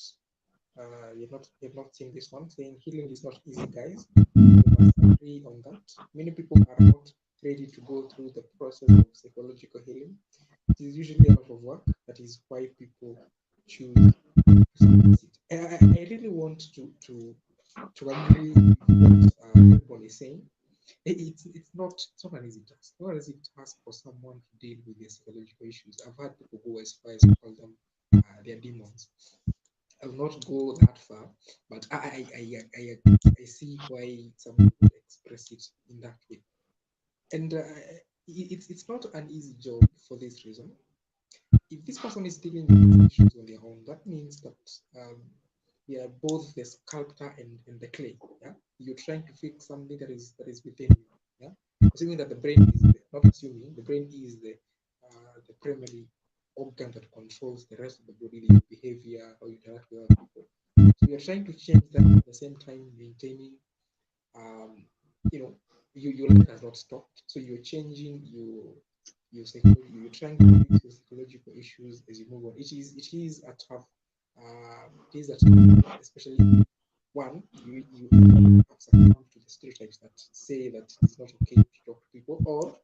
You've not seen this one saying healing is not easy, guys. We must agree on that. Many people are not ready to go through the process of psychological healing. It is usually a lot of work. That is why people choose to suppress it. I really want to agree with what everyone is saying. It's not an easy task. Not an easy task for someone to deal with their psychological issues. I've had people go as far as to call them their demons. I will not go that far, but I see why someone would express it in that way. And it's not an easy job for this reason. If this person is dealing with issues on their own, that means that we are both the sculptor and the clay. Yeah, you're trying to fix something that is within you. Yeah, assuming that the brain is not assuming the brain is the primary organ that controls the rest of the body, the behavior, how you interact with other people. So you're trying to change that at the same time maintaining, um, you know, your life has not stopped. So you're changing your psychology. You're trying to fix your psychological issues as you move on. It is a tough. It is a tough, especially one you have succumbed to the stereotypes that say that it's not okay to talk to people, or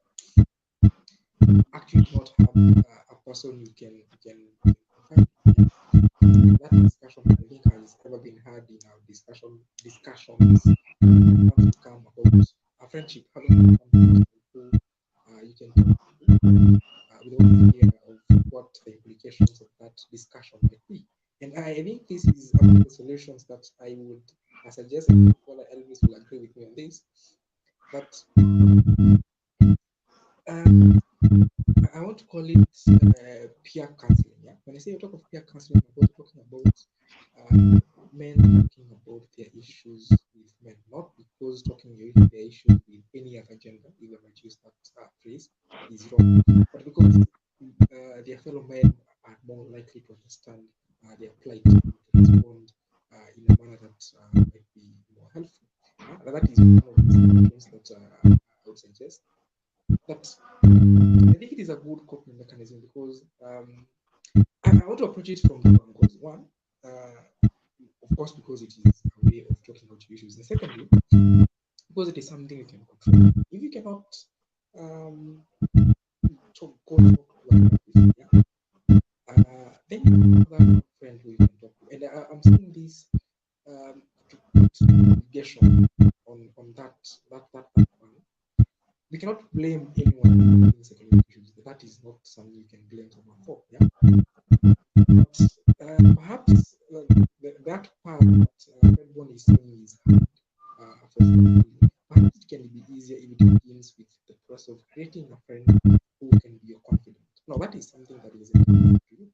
actually not have a person you can confide in. That discussion I think has ever been had in our discussions want to come about a friendship, having a person who you can talk to without fear of what the implications of that discussion might be. And I think this is among the solutions that I would suggest, and Wala Elvis will agree with me on this, that I want to call it peer counseling. Yeah, when I say you talk of peer counseling, I'm talking about men talking about their issues with men, not because talking their issues with any other gender, even if I choose that phrase, is wrong, but because their fellow men are more likely to understand their plight and to respond in a manner that might be more helpful. That is one of the solutions that I would suggest. But I think it is a good coping mechanism because I want to approach it from two angles. One, of course, because it is a way of talking about issues. And secondly, because it is something you can control. If you cannot go talk to another person, yeah, then you have another friend who you can talk to. And I'm saying this to put obligation on that one. We cannot blame anyone in secondary issues. That is not something you can blame someone for. Yeah, but perhaps that part that everyone is saying is hard for some people. Perhaps it can be easier if it begins with the process of creating a friend who can be your confidant. Now, that is something that is important to you,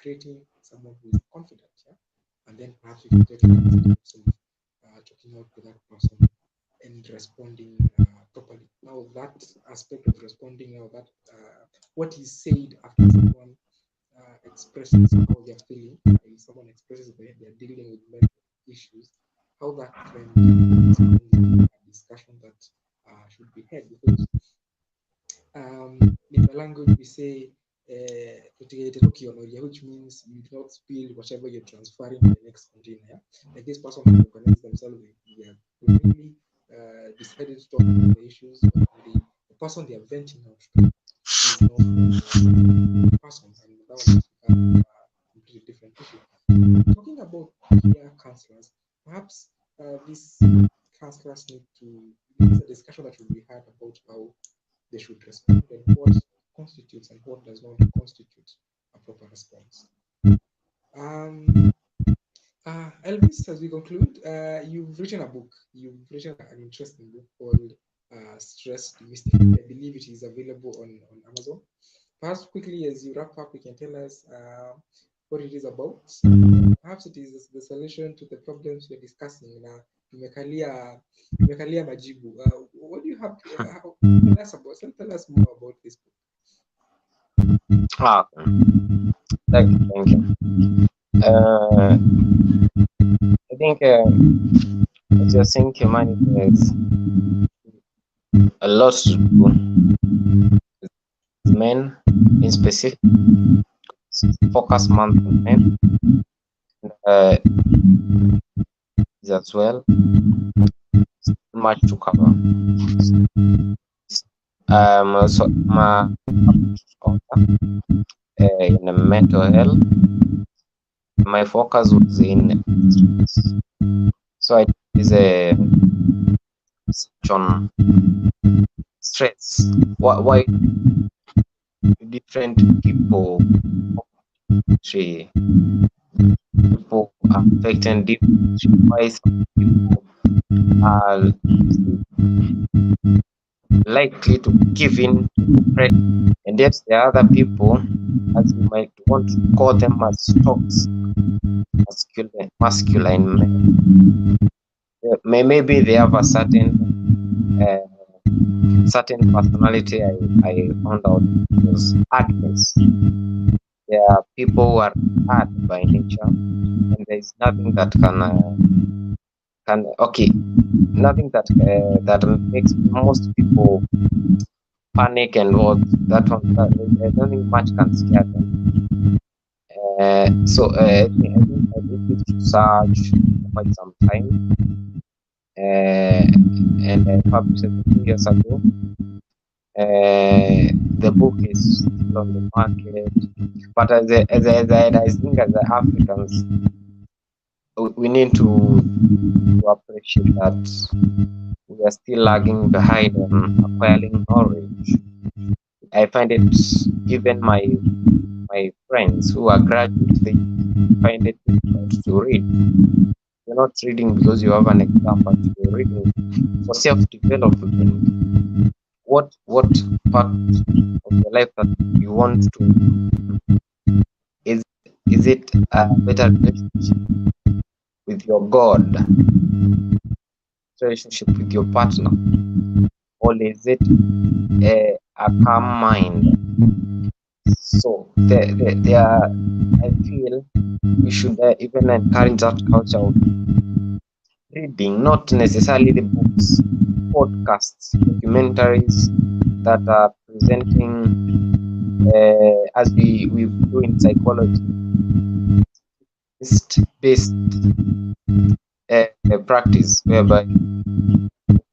creating someone who is confident, yeah? And then perhaps you can take the next steps of talking out to that person and responding properly. Now, that aspect of responding, now that what is said after someone expresses how they're feeling, if someone expresses they're dealing with mental issues, how that trend is a discussion that should be had, because in the language we say which means you do not spill whatever you're transferring to the next container. Yeah? Like this person has organized themselves, they have really decided to talk about the issues, but the person they are venting out to is not the person, and that one has become a completely different issue. Talking about peer counselors, perhaps these counselors need to, it's a discussion that will be had about how they should respond and what constitutes and what does not constitute a proper response. Um, Elvis, as we conclude, you've written a book. You've written an interesting book called Stress Demystified. I believe it is available on Amazon. Perhaps quickly, as you wrap up, you can tell us what it is about. Perhaps it is the solution to the problems we're discussing. Tumekalia majibu. What do you have to tell us more about this book? Thank you. I think as you're saying, Kimani, there's a lot to do. Men, in specific, focus month on men, as well. Much to cover. So my in mental health, my focus was in stress. So I is a on stress. Why different people are affected differently? Why some people are likely to give in to depression, and yet there are other people, as you might want to call them, as toxic masculine men. Maybe they have a certain personality. I found out was hardness. There are people who are hard by nature, and there is nothing that nothing that makes most people panic and what that one. I don't think much can scare them. So I think I did this research for quite some time, and I published it 2 years ago. The book is still on the market, but as I think as Africans, we need to appreciate that we are still lagging behind on acquiring knowledge. I find it, even my friends who are graduates, they find it difficult to read. You're not reading because you have an exam, but you're reading for self-development. What part of your life that you want to? Is it a better relationship with your God, relationship with your partner, or is it a calm mind? So there are, I feel we should even encourage that culture of reading, not necessarily the books, podcasts, documentaries that are presenting, as we do in psychology, based practice, whereby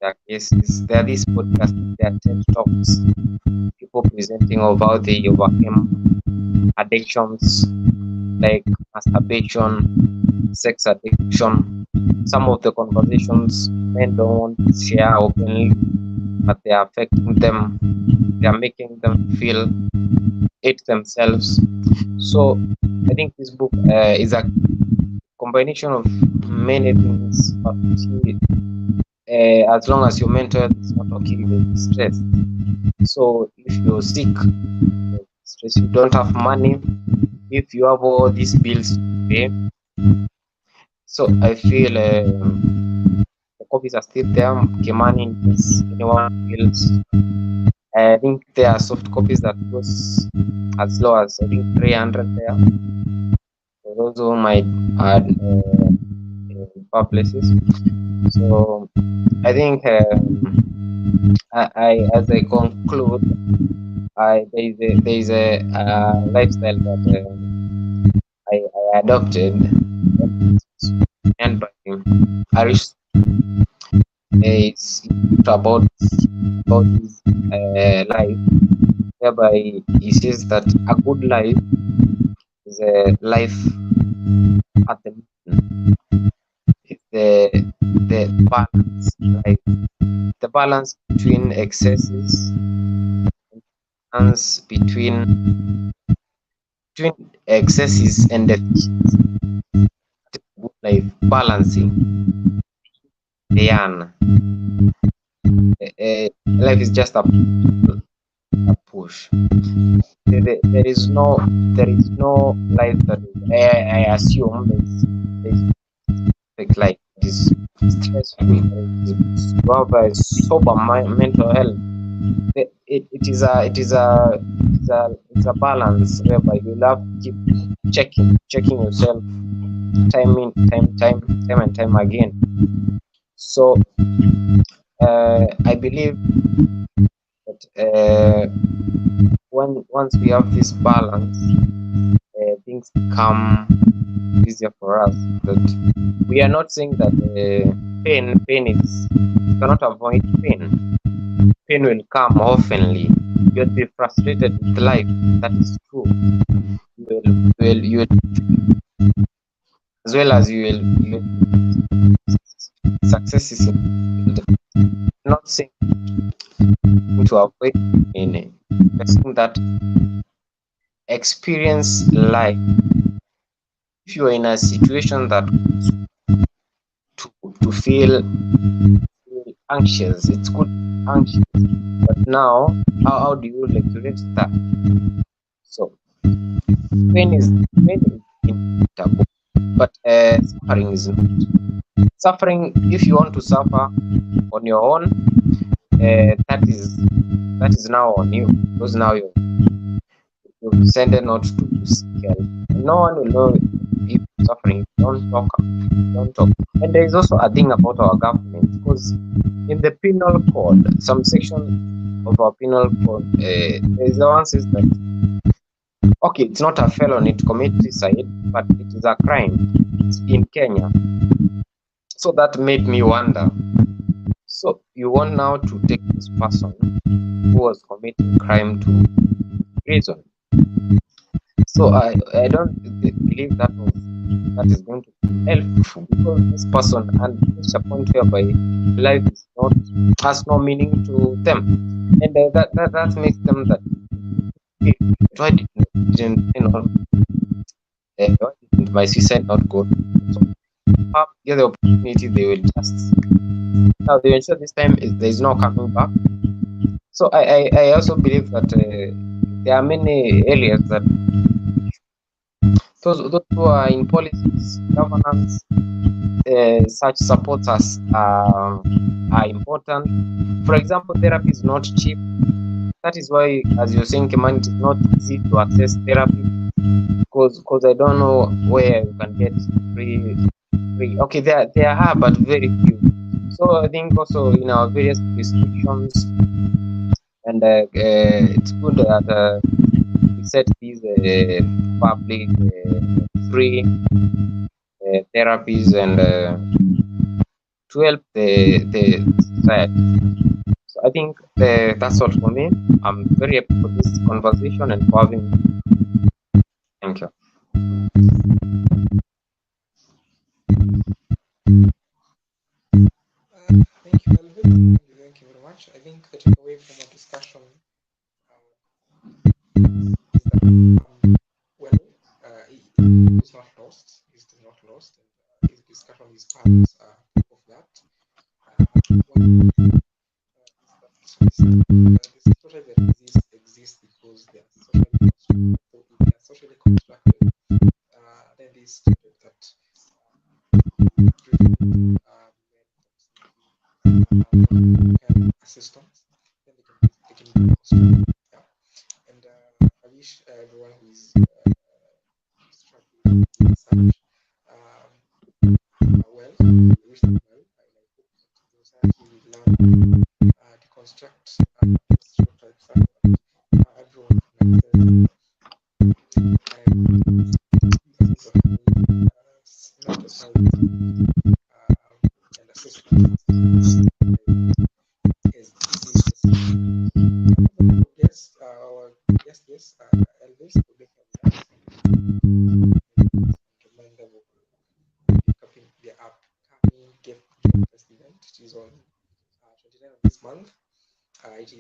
there are these podcasts, there are TED Talks, people presenting of how they overcame addictions like masturbation, sex addiction. Some of the conversations men don't want to share openly, but they are affecting them. They are making them feel it themselves. So I think this book is a combination of many things, but as long as your mental health is not okay, you will be stressed. So if you're sick, stress. You don't have money if you have all these bills to pay. So I feel the copies are still there. Kimani, in case anyone feels, I think there are soft copies that goes as low as I think 300 there. For those who might add in far places. So I think I as I conclude, there is a lifestyle that I adopted, and by Aristotle. It's about his life, whereby he says that a good life is a life at the middle. It's the balance life, the balance between excesses, balance between excesses and deficiencies. Good life, balancing the yarn. Life is just a push. There is no life that I assume there's perfect life. It is stress free. You have a sober mental health. It's a balance whereby you have to keep checking yourself time and time again. So I believe that once we have this balance, things become easier for us. That we are not saying that pain is, you cannot avoid pain. Pain will come oftenly. You'll be frustrated with life. That is true. You will, as well as you will success is not saying to avoid pain. But saying that experience life. If you are in a situation that to feel anxious, it's good anxious. But now, how do you regulate that? So pain is inevitable, but suffering is not. Suffering, if you want to suffer on your own, that is now on you, because now you're decided not to seek help. No one will know if you're suffering. Don't talk. And there is also a thing about our government, because in the penal code, some section of our penal code, there is the one says that okay, it's not a felony to commit suicide, but it is a crime. It's in Kenya. So that made me wonder. So you want now to take this person who was committing crime to prison. So I don't believe that is going to be helpful, because this person and reach a point whereby life is not has no meaning to them, and that makes them that why didn't my suicide not go? So get the opportunity, they will just now they ensure this time there is no coming back. So I also believe that there are many areas that those who are in politics, governance, such supports us are important. For example, therapy is not cheap. That is why, as you're saying, Kimani, it is not easy to access therapy, because I don't know where you can get free. Okay, there are, but very few. So I think also in our various restrictions, and it's good that we set these public free therapies and to help the society. So I think that's all for me. I'm very happy for this conversation and for having me. Thank you. Thank you, Elvis. Thank you very much. I think the takeaway from our discussion is that, well, he is not lost. He's not lost, and his discussion is part of that. One is that this social disease exists because there are so many wish everyone who is struggling with research well. We wish them well. And I hope that the society will learn deconstruct stereotypes and everyone connected and think of mental health and assessment is easily accessible. Our guest, Elvis, will be coming us and recommend them pick up in the upcoming Game Fest event. It is on 29th of this month. As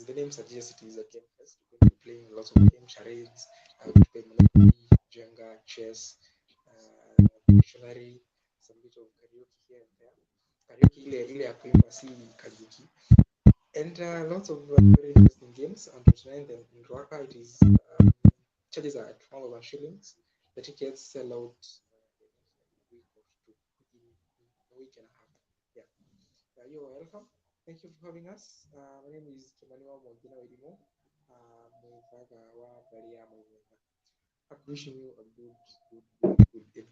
the name suggests, it is a game fest. We're going to be playing lots of games, charades, play Monopoly, Jenga, chess, dictionary, some bit of karaoke here and there. Karaoke ile ya kuimba si karaoke. And lots of very interesting games. On 29th in Ruaka, it is charges are at 1,000 shillings. The tickets sell out in a week or two, in a week and a half. Yeah. You're welcome. Thank you for having us. My name is Kimani Mwangi Werimo. I'm wishing you a good evening.